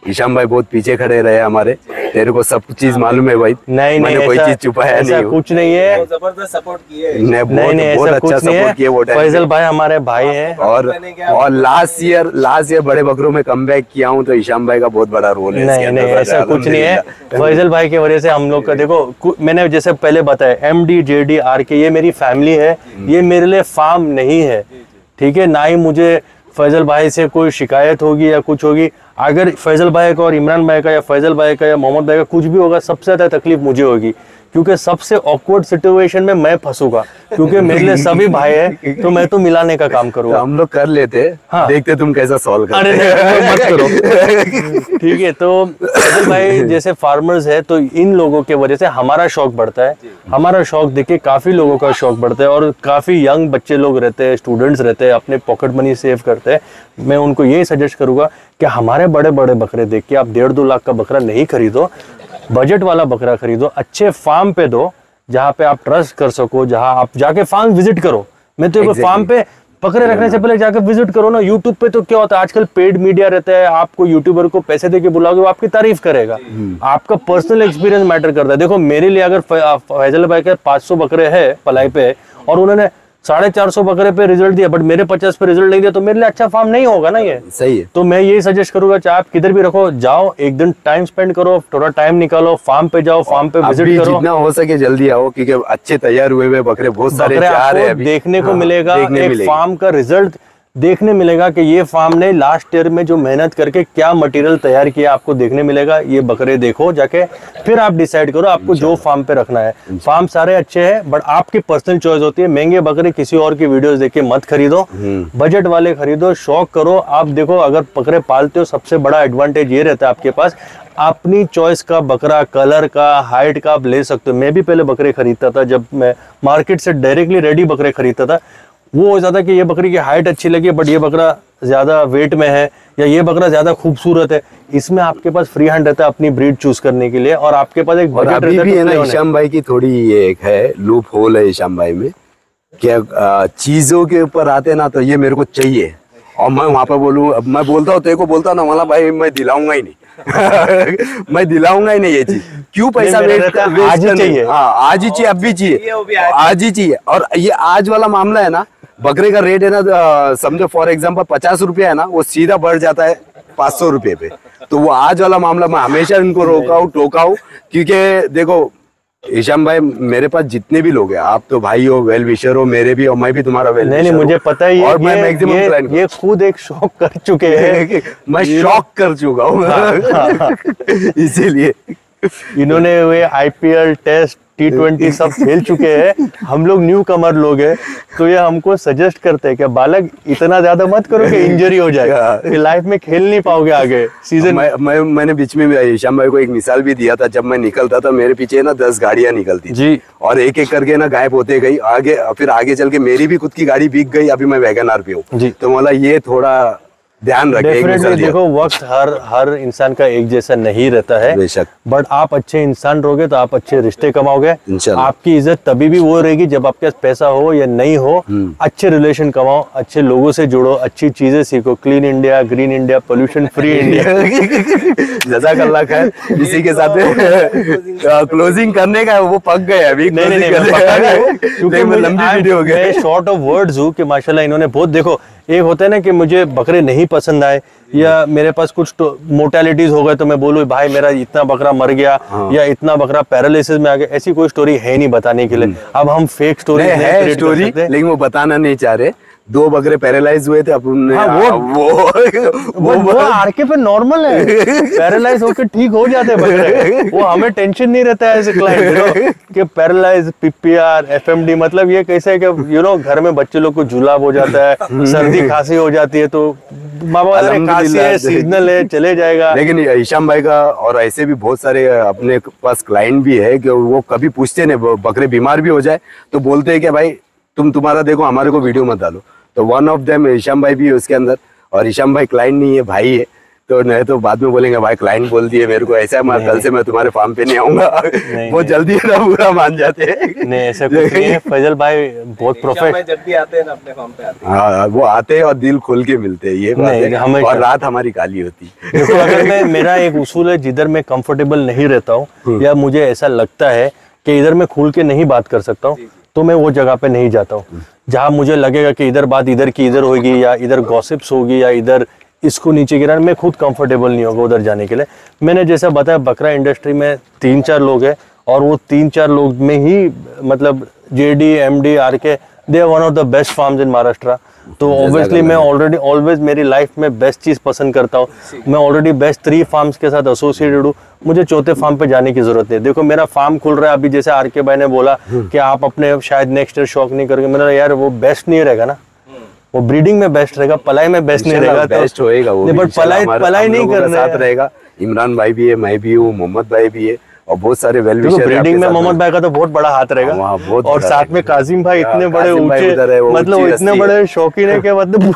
Speaker 2: हिशाम भाई बहुत पीछे खड़े रहे हमारे, तेरे को सब चीज मालूम है भाई।
Speaker 1: नहीं
Speaker 2: मैंने कोई चीज छुपाया नहीं,
Speaker 1: ऐसा कुछ नहीं है,
Speaker 3: जबरदस्त सपोर्ट किए।
Speaker 2: नहीं बहुत अच्छा सपोर्ट किए वो टाइम।
Speaker 1: फैजल भाई हमारे भाई हैं,
Speaker 2: और लास्ट ईयर बड़े बकरों में कमबैक किया हूँ, तो हिशाम भाई का बहुत बड़ा रोल है।
Speaker 1: नहीं ऐसा कुछ नहीं है, फैजल भाई की वजह से हम लोग का देखो, मैंने जैसे पहले बताया MD JD RK ये मेरी फैमिली है, ये मेरे लिए फार्म नहीं है, ठीक है। ना ही मुझे फैजल भाई से कोई शिकायत होगी या कुछ होगी, अगर फैजल भाई का और इमरान भाई का या फैजल भाई का या मोहम्मद भाई का कुछ भी होगा, सबसे ज़्यादा तकलीफ मुझे होगी, क्योंकि सबसे ऑकवर्ड सिचुएशन में मैं फंसूंगा, क्योंकि मेरे लिए सभी भाई है, तो मैं तो मिलाने का काम करूंगा।
Speaker 2: तो हम लोग कर लेते,
Speaker 1: हाँ।
Speaker 2: देखते तुम कैसा सॉल्व करते।
Speaker 1: अरे मत करो ठीक है। तो फैजल भाई जैसे फार्मर्स है, तो इन लोगों के वजह से हमारा शौक बढ़ता है, हमारा शौक देखे काफी लोगों का शौक बढ़ता है, और काफी यंग बच्चे लोग रहते हैं, स्टूडेंट्स रहते हैं, अपने पॉकेट मनी सेव करते हैं। मैं उनको यही सजेस्ट करूंगा कि हमारे बड़े बड़े बकरे देख के आप 1.5-2 लाख का बकरा नहीं खरीदो, बजट वाला बकरा खरीदो, अच्छे फार्म पे दो जहाँ पे आप ट्रस्ट कर सको, जहाँ आप जाके फार्म विजिट करो। मैं तो फार्म पे बकरे रखने से पहले जाके विजिट करो ना। यूट्यूब पे तो क्या होता है आजकल, पेड मीडिया रहता है, आपको यूट्यूबर को पैसे देके बुलाओगे वो आपकी तारीफ करेगा, आपका पर्सनल एक्सपीरियंस मैटर करता है। देखो मेरे लिए अगर फैजल भाई के 500 बकरे है पलाई पे और उन्होंने 450 बकरे पे रिजल्ट दिया, बट मेरे 50 पे रिजल्ट नहीं दिया, तो मेरे लिए अच्छा फार्म नहीं होगा ना ये।
Speaker 2: सही है।
Speaker 1: तो मैं यही सजेस्ट करूंगा, चाहे आप किधर भी रखो, जाओ एक दिन टाइम स्पेंड करो, थोड़ा टाइम निकालो, फार्म पे जाओ, फार्म पे विजिट करो,
Speaker 2: जितना हो सके जल्दी आओ, क्योंकि अच्छे तैयार हुए हुए बकरे बहुत सारे जा रहे हैं,
Speaker 1: देखने को मिलेगा, एक फार्म का रिजल्ट देखने मिलेगा कि ये फार्म ने लास्ट ईयर में जो मेहनत करके क्या मटेरियल तैयार किया आपको देखने मिलेगा। ये बकरे देखो जाके, फिर आप डिसाइड करो आपको जो फार्म पे रखना है। फार्म सारे अच्छे हैं, बट आपकी पर्सनल चॉइस होती है। महंगे बकरे किसी और की वीडियोस देख के मत खरीदो, बजट वाले खरीदो, शौक करो। आप देखो अगर बकरे पालते हो, सबसे बड़ा एडवांटेज ये रहता है आपके पास, अपनी चॉइस का बकरा, कलर का, हाइट का आप ले सकते हो। मैं भी पहले बकरे खरीदता था, जब मैं मार्केट से डायरेक्टली रेडी बकरे खरीदता था, वो हो जाता कि ये बकरी की हाइट अच्छी लगी बट ये बकरा ज्यादा वेट में है, या ये बकरा ज्यादा खूबसूरत है। इसमें आपके पास फ्री हैंड रहता है अपनी ब्रीड चूज करने के लिए, और आपके पास एक बजट
Speaker 2: अभी भी है ना हिशाम भाई की थोड़ी ये एक है लूप होल है हिशाम भाई में, क्या चीजों के ऊपर आते ना तो ये मेरे को चाहिए, और मैं वहां पर बोलूँ, मैं बोलता हूँ तेरे को बोलता ना वाला भाई मैं दिलाऊंगा ही नहीं मैं दिलाऊंगा ही नहीं ये चीज, क्यों पैसा वेस्ट
Speaker 1: आज ही चाहिए।
Speaker 2: हाँ आज ही चाहिए, अब भी चाहिए, आज ही चाहिए। और ये आज वाला मामला है ना, बकरे का रेट है ना, समझो फॉर एग्जांपल 50 रुपया है ना, वो सीधा बढ़ जाता है 500 रुपये पे। तो वो आज वाला मामला मैं हमेशा इनको टोका हूँ, क्योंकि देखो हिशाम भाई मेरे पास जितने भी लोग हैं, आप तो भाई हो, वेल विशर हो, मेरे भी, और मैं भी तुम्हारा वेल
Speaker 1: नहीं मुझे पता ही है,
Speaker 2: और मैं मैक्सिमम
Speaker 1: ये खुद एक शौक कर चुके हैं
Speaker 2: मैं शौक कर चुका हूँ इसीलिए
Speaker 1: इन्होंने वे IPL टेस्ट T20 सब खेल चुके हैं। हम लोग न्यू कमर लोग हैं, तो ये हमको सजेस्ट करते हैं कि बालक इतना ज्यादा मत करो कि इंजरी हो जाए, लाइफ में खेल नहीं पाओगे आगे सीजन।
Speaker 2: मैंने बीच में हिशाम भाई को एक मिसाल भी दिया था, जब मैं निकलता था मेरे पीछे ना 10 गाड़ियां निकलती
Speaker 1: जी,
Speaker 2: और एक एक करके ना गायब होते गई आगे, फिर आगे चल के मेरी भी खुद की गाड़ी बिक गई। अभी मैं वैगन आर पे हूँ, तो मतलब ये थोड़ा ध्यान रखें।
Speaker 1: देखो वक्त हर इंसान का एक जैसा नहीं रहता है,
Speaker 2: बेशक,
Speaker 1: बट आप अच्छे इंसान रहोगे तो आप अच्छे रिश्ते कमाओगे। आपकी इज्जत तभी भी वो रहेगी जब आपके पास पैसा हो या नहीं हो, अच्छे रिलेशन कमाओ, अच्छे लोगों से जुड़ो, अच्छी चीजें सीखो, clean India, green India, pollution free India.
Speaker 2: जज़ाकल्लाह खैर। इसी के साथ क्लोजिंग करने का वो पक गए अभी।
Speaker 1: नहीं, क्योंकि लंबी वीडियो हो गई, शॉर्ट ऑफ वर्ड्स हूँ कि माशाल्लाह इन्होंने बहुत, देखो एक होता है ना कि मुझे बकरे नहीं पसंद आए या मेरे पास कुछ मोर्टेलिटीज हो गए तो मैं बोलूँ भाई मेरा इतना बकरा मर गया या इतना बकरा पैरालिसिस में आ गया, ऐसी कोई स्टोरी है नहीं बताने के लिए। अब हम फेक स्टोरी
Speaker 2: है स्टोरी, लेकिन वो बताना नहीं चाह रहे। 2 बकरे पैरालाइज हुए थे अपन।
Speaker 1: हाँ, वो आरके पे नॉर्मल है, पैरालाइज होकर ठीक हो जाते हैं बकरे। वो हमें टेंशन नहीं रहता है एज क्लाइंट कि पैरालाइज, पीपीआर, एफएमडी, मतलब ये कैसे है कि घर में बच्चे लोग को जुलाब हो जाता है, सर्दी खांसी हो जाती है तो बाबा खांसी है, सीजनल है, चले जाएगा।
Speaker 2: लेकिन हिशाम भाई का और ऐसे भी बहुत सारे अपने पास क्लाइंट भी है कि वो कभी पूछते नहीं, बकरे बीमार भी हो जाए तो बोलते हैं कि भाई तुम्हारा देखो, हमारे को वीडियो मत डालो। तो वन ऑफ देम हिशाम भाई भी है उसके अंदर। और हिशाम भाई क्लाइंट नहीं है, भाई है, तो नहीं तो बाद में बोलेंगे भाई क्लाइंट बोल दिए मेरे को ऐसा है, कल से मैं तुम्हारे फार्म पे नहीं आऊंगा। बहुत जल्दी ना बुरा मान जाते हैं।
Speaker 1: नहीं ऐसा कुछ नहीं है, फैजल भाई बहुत प्रोफेशनल।
Speaker 3: जब भी आते हैं ना अपने फार्म पे आते हैं,
Speaker 2: हाँ वो आते हैं और दिल खोल के मिलते हैं, ये बात है। और रात हमारी काली होती है।
Speaker 1: देखो अगर मेरा एक उसूल है, जिधर मैं कंफर्टेबल नहीं रहता हूँ या मुझे ऐसा लगता है कि इधर मैं खुल के नहीं बात कर सकता हूँ तो मैं वो जगह पे नहीं जाता हूँ। जहाँ मुझे लगेगा कि इधर बात इधर की इधर होगी या इधर गॉसिप्स होगी या इधर इसको नीचे गिरा, मैं खुद कंफर्टेबल नहीं होगा उधर जाने के लिए। मैंने जैसा बताया बकरा इंडस्ट्री में 3-4 लोग हैं और वो 3-4 लोग में ही मतलब JD, MD, RK, they are one of the best farms in Maharashtra. तो ऑब्वियसली मैं ऑलरेडी ऑलवेज मेरी लाइफ में बेस्ट चीज पसंद करता हूँ। मैं ऑलरेडी बेस्ट 3 फार्म्स के साथ एसोसिएटेड हूँ, मुझे 4थे फार्म पे जाने की जरूरत नहीं। देखो मेरा फार्म खुल रहा है अभी, जैसे आरके भाई ने बोला कि आप अपने शायद नेक्स्ट ईयर शौक नहीं करोगे, मैंने यार वो बेस्ट नहीं रहेगा ना, वो ब्रीडिंग में बेस्ट रहेगा, पलाई में बेस्ट नहीं रहेगा।
Speaker 2: बेस्ट होएगा वो,
Speaker 1: बट पलाई नहीं करना
Speaker 2: रहेगा। इमरान भाई भी है, मैं भी हूँ, मोहम्मद भाई भी है और बहुत सारे वेल विशर।
Speaker 1: ब्रीडिंग में मोहम्मद भाई का तो बहुत बड़ा हाथ रहेगा और साथ में काजिम भाई इतने बड़े ऊंचे, मतलब इतने बड़े शौकीन है कि मतलब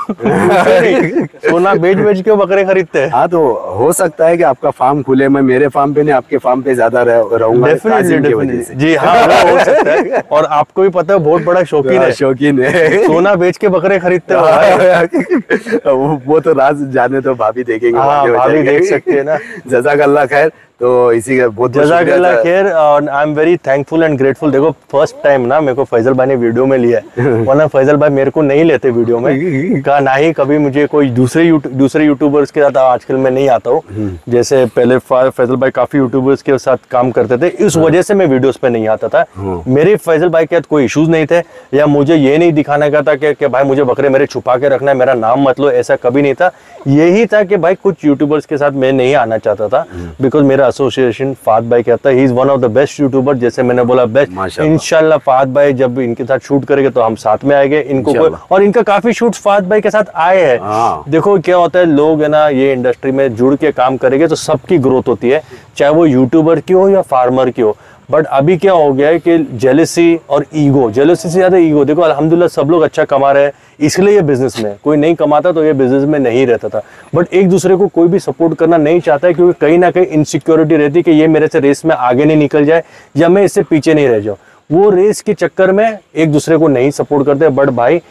Speaker 1: सोना बेच के बकरे खरीदते हैं।
Speaker 2: हाँ तो हो सकता है कि आपका फार्म खुले, मैं मेरे फार्म पे नहीं आपके फार्म पे ज्यादा रहूंगा
Speaker 1: डेफिनेटली। जी हाँ हो सकता है। और आपको भी पता है बहुत बड़ा शौकीन है, सोना बेच के बकरे खरीदते हो।
Speaker 2: वो तो राज जाने तो भाभी देखेंगे।
Speaker 1: हाँ भाभी देख सकते हैं ना।
Speaker 2: जज़ाकल्लाह खैर। तो इसी का बहुत
Speaker 1: जज़ाकल्लाह खैर और आई am very thankful and grateful. देखो फर्स्ट टाइम ना मेरे को फैजल भाई ने वीडियो में लिया है, वरना फैजल भाई मेरे को नहीं लेते वीडियो में का, ना ही कभी मुझे कोई दूसरे यूट्यूबर्स के साथ आजकल मैं नहीं आता हूँ। जैसे पहले फैजल भाई काफी यूट्यूबर्स के साथ काम करते थे, इस वजह से मैं वीडियोस पे नहीं आता था। मेरे फैजल भाई के साथ कोई इश्यूज नहीं थे या मुझे ये नहीं दिखाने का था कि भाई मुझे बकरे मेरे छुपा के रखना है, मेरा नाम मत लो, ऐसा कभी नहीं था। यही था कि भाई कुछ यूट्यूबर्स के साथ मैं नहीं आना चाहता था बिकॉज मेरा एसोसिएशन फहद भाई कहता है he is one of the best YouTuber. जैसे मैंने बोला बेस्ट, इंशाल्लाह फहद भाई जब इनके साथ शूट करेंगे तो हम साथ में आएंगे इनको और इनका काफी शूट्स फहद भाई के साथ आए हैं। देखो क्या होता है, लोग है ना ये इंडस्ट्री में जुड़ के काम करेंगे तो सबकी ग्रोथ होती है, चाहे वो यूट्यूबर की हो या फार्मर की हो। बट अभी क्या हो गया है कि जेलसी और ईगो, जेलसी से ज्यादा ईगो। देखो अल्हम्दुलिल्लाह सब लोग अच्छा कमा रहे हैं, इसलिए ये बिजनेस में, कोई नहीं कमाता तो ये बिजनेस में नहीं रहता था। बट एक दूसरे को कोई भी सपोर्ट करना नहीं चाहता है क्योंकि कहीं ना कहीं इनसिक्योरिटी रहती है कि ये मेरे से रेस में आगे नहीं निकल जाए या मैं इससे पीछे नहीं रह जाऊँ। वो रेस के चक्कर में एक दूसरे को नहीं सपोर्ट करते। बट भाई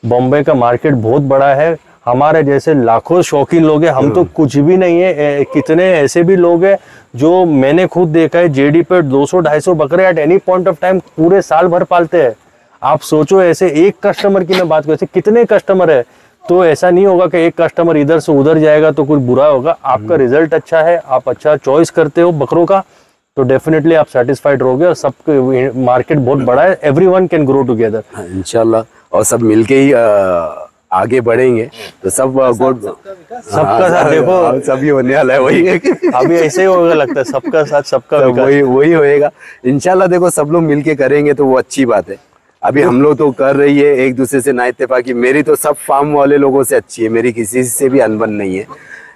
Speaker 1: बॉम्बे का मार्केट बहुत बड़ा है, हमारे जैसे लाखों शौकीन लोग हैं, हम तो कुछ भी नहीं है। कितने ऐसे भी लोग हैं जो मैंने खुद देखा है जेडी पे 200-250 बकरे at any point of time पूरे साल भर पालते हैं। आप सोचो ऐसे एक कस्टमर की मैं बात करूँ, ऐसे कितने कस्टमर है, तो ऐसा नहीं होगा कि एक कस्टमर इधर से उधर जाएगा तो कुछ बुरा होगा। आपका रिजल्ट अच्छा है, आप अच्छा चॉइस करते हो बकरों का, तो डेफिनेटली आप सेटिस्फाइड रहोगे। और सबके मार्केट बहुत बड़ा है, एवरीवन कैन ग्रो टुगेदर
Speaker 2: इंशाल्लाह। और सब मिलके ही आगे बढ़ेंगे तो सब
Speaker 1: सबका साथ देखो
Speaker 2: सभी होने वाला है वही।
Speaker 1: अभी ऐसे ही होगा लगता है, सबका साथ सबका
Speaker 2: वही होएगा इंशाल्लाह। देखो सब लोग मिलके करेंगे तो वो अच्छी बात है। अभी हम लोग तो कर रही है एक दूसरे से ना इत्तेफाकी, मेरी तो सब फार्म वाले लोगों से अच्छी है, मेरी किसी से भी अनबन नहीं है।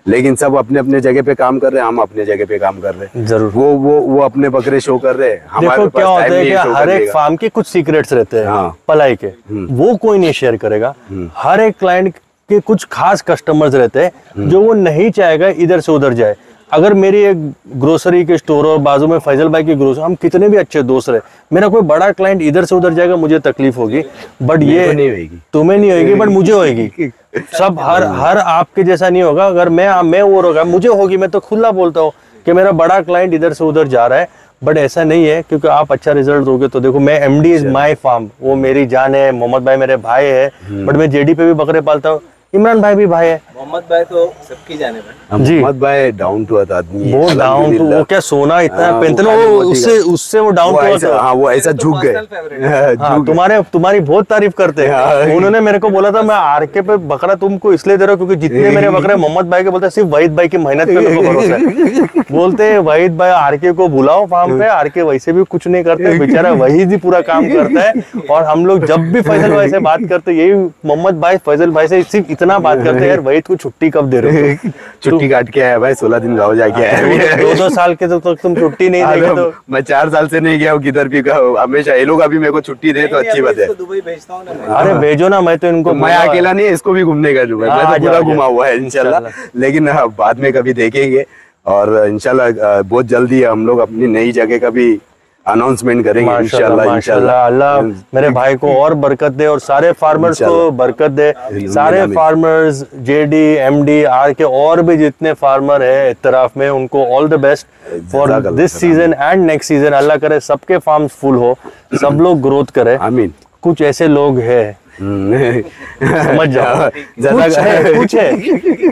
Speaker 2: लेकिन सब अपने अपने जगह पे काम कर रहे हैं, हम अपने जगह पे काम कर रहे हैं।
Speaker 1: जरूर
Speaker 2: वो अपने बकरे शो कर रहे हैं।
Speaker 1: देखो क्या होता है कि हर एक फार्म के कुछ सीक्रेट्स रहते हैं। हाँ। पलाई के वो कोई नहीं शेयर करेगा। हर एक क्लाइंट के कुछ खास कस्टमर्स रहते हैं जो वो नहीं चाहेगा इधर से उधर जाए। अगर मेरी एक ग्रोसरी के स्टोर और बाजू में फैजल भाई की ग्रोसरी, हम कितने भी अच्छे दोस्त रहे, मेरा कोई बड़ा क्लाइंट इधर से उधर जाएगा मुझे तकलीफ होगी, बट ये
Speaker 2: नहीं होगी,
Speaker 1: तुम्हें नहीं होगी बट मुझे होगी। सब हर आपके जैसा नहीं होगा। अगर मैं वो होगा मुझे होगी। मैं तो खुला बोलता हूँ कि मेरा बड़ा क्लाइंट इधर से उधर जा रहा है, बट ऐसा नहीं है क्योंकि आप अच्छा रिजल्ट दोगे तो देखो मैं एमडी इज माय फार्म, वो मेरी जान है, मोहम्मद भाई मेरे भाई है, बट मैं जेडी पे भी बकरे पालता हूँ। इमरान भाई भी भाई है।
Speaker 3: मोहम्मद भाई तो सबकी जाने भाई।
Speaker 1: जी।
Speaker 2: मोहम्मद भाई डाउन टू अर्थ आदमी है,
Speaker 1: वो डाउन टू,
Speaker 2: अल्हम्दुलिल्लाह।
Speaker 1: वो क्या सोना इतना
Speaker 2: हाँ,
Speaker 1: पहनते
Speaker 2: वो
Speaker 1: ना,
Speaker 2: खाली
Speaker 1: वो
Speaker 2: मोती
Speaker 1: उससे वो डाउन
Speaker 2: वो
Speaker 1: टू
Speaker 2: ऐसा, हाँ वो ऐसा झुक गए।
Speaker 3: personal favorite
Speaker 1: हाँ,
Speaker 2: झुक गए।
Speaker 1: तुम्हारी बहुत तारीफ करते
Speaker 2: हाँ।
Speaker 1: हैं। उन्होंने मेरे को बोला था मैं आरके पे बकरा तुमको इसलिए दे रहा हूँ क्योंकि जितने मेरे बकरे मोहम्मद भाई के बोलते हैं सिर्फ वहीद भाई की मेहनत पे मेरे को भरोसा है। बोलते हैं वहीद भाई आरके को बुलाओ फार्म पे, आरके वैसे भी कुछ नहीं करते, बेचारा वहीद ही पूरा काम करता है। और हम लोग जब भी फैजल भाई से बात करते यही मोहम्मद भाई फैजल भाई से सिर्फ इतना बात करते हैं, यार वहीद को छुट्टी कब दे रहे हो?
Speaker 2: छुट्टी काट के आया भाई, 16 दिन गाँव जाके आया है।
Speaker 1: 2 साल के तो तुम छुट्टी नहीं देंगे तो
Speaker 2: मैं 4 साल से नहीं गया हूँ किधर भी, हमेशा ये लोग अभी मेरे को छुट्टी दे तो अच्छी बात है।
Speaker 3: इसको दुबई भेजता हूँ ना मैं।
Speaker 1: अरे भेजो ना, मैं तो इनको
Speaker 2: मैं अकेला नहीं, इसको भी घूमने का जो है, मैं
Speaker 1: हाँ,
Speaker 2: तो पूरा
Speaker 1: आजा,
Speaker 2: घुमा हुआ है इंशाल्लाह। लेकिन हाँ, बाद में कभी देखेंगे और इंशाल्लाह बहुत जल्दी हम लोग अपनी नई जगह का भी अनाउंसमेंट करेंगे इंशाल्लाह।
Speaker 1: माशाल्लाह, अल्लाह मेरे भाई को और बरकत दे और सारे फार्मर्स को बरकत दे। सारे
Speaker 2: आमीन।
Speaker 1: फार्मर्स, जेडी, एमडी, आर के और भी जितने फार्मर है इत्तराफ में, उनको ऑल द बेस्ट फॉर
Speaker 2: जज़ाकल्लाह
Speaker 1: this season and next season. अल्लाह करे सबके फार्म्स फुल हो, सब लोग ग्रोथ करे।
Speaker 2: आमीन।
Speaker 1: कुछ ऐसे लोग हैं, समझ जाओ,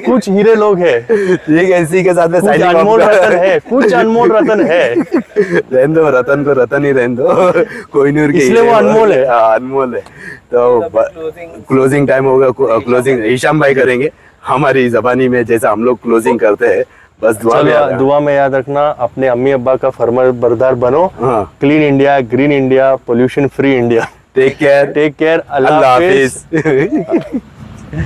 Speaker 1: कुछ हीरे लोग हैं,
Speaker 2: ठीक है, इसी के साथ में
Speaker 1: कुछ
Speaker 2: signing off
Speaker 1: अनमोल
Speaker 2: कर-
Speaker 1: रतन है, कुछ अनमोल रतन है।
Speaker 2: रहने दो, रतन को रतन ही रहने दो, कोई नहीं उनके
Speaker 1: इसलिए वो
Speaker 2: हीरे
Speaker 1: अनमोल है।
Speaker 2: हाँ, अनमोल है। तो क्लोजिंग टाइम होगा, क्लोजिंग हिशाम भाई करेंगे हमारी जबानी में, जैसा हम लोग क्लोजिंग करते हैं। बस दुआ में
Speaker 1: चलो दुआ में याद रखना, अपने अम्मी अब्बा का फर्मा बरदार बनो।
Speaker 2: हाँ।
Speaker 1: Clean India, green India, pollution free India.
Speaker 2: Take care,
Speaker 1: take care,
Speaker 2: अल्लाह
Speaker 1: अल्लाह हाफिज।
Speaker 2: हाफिज।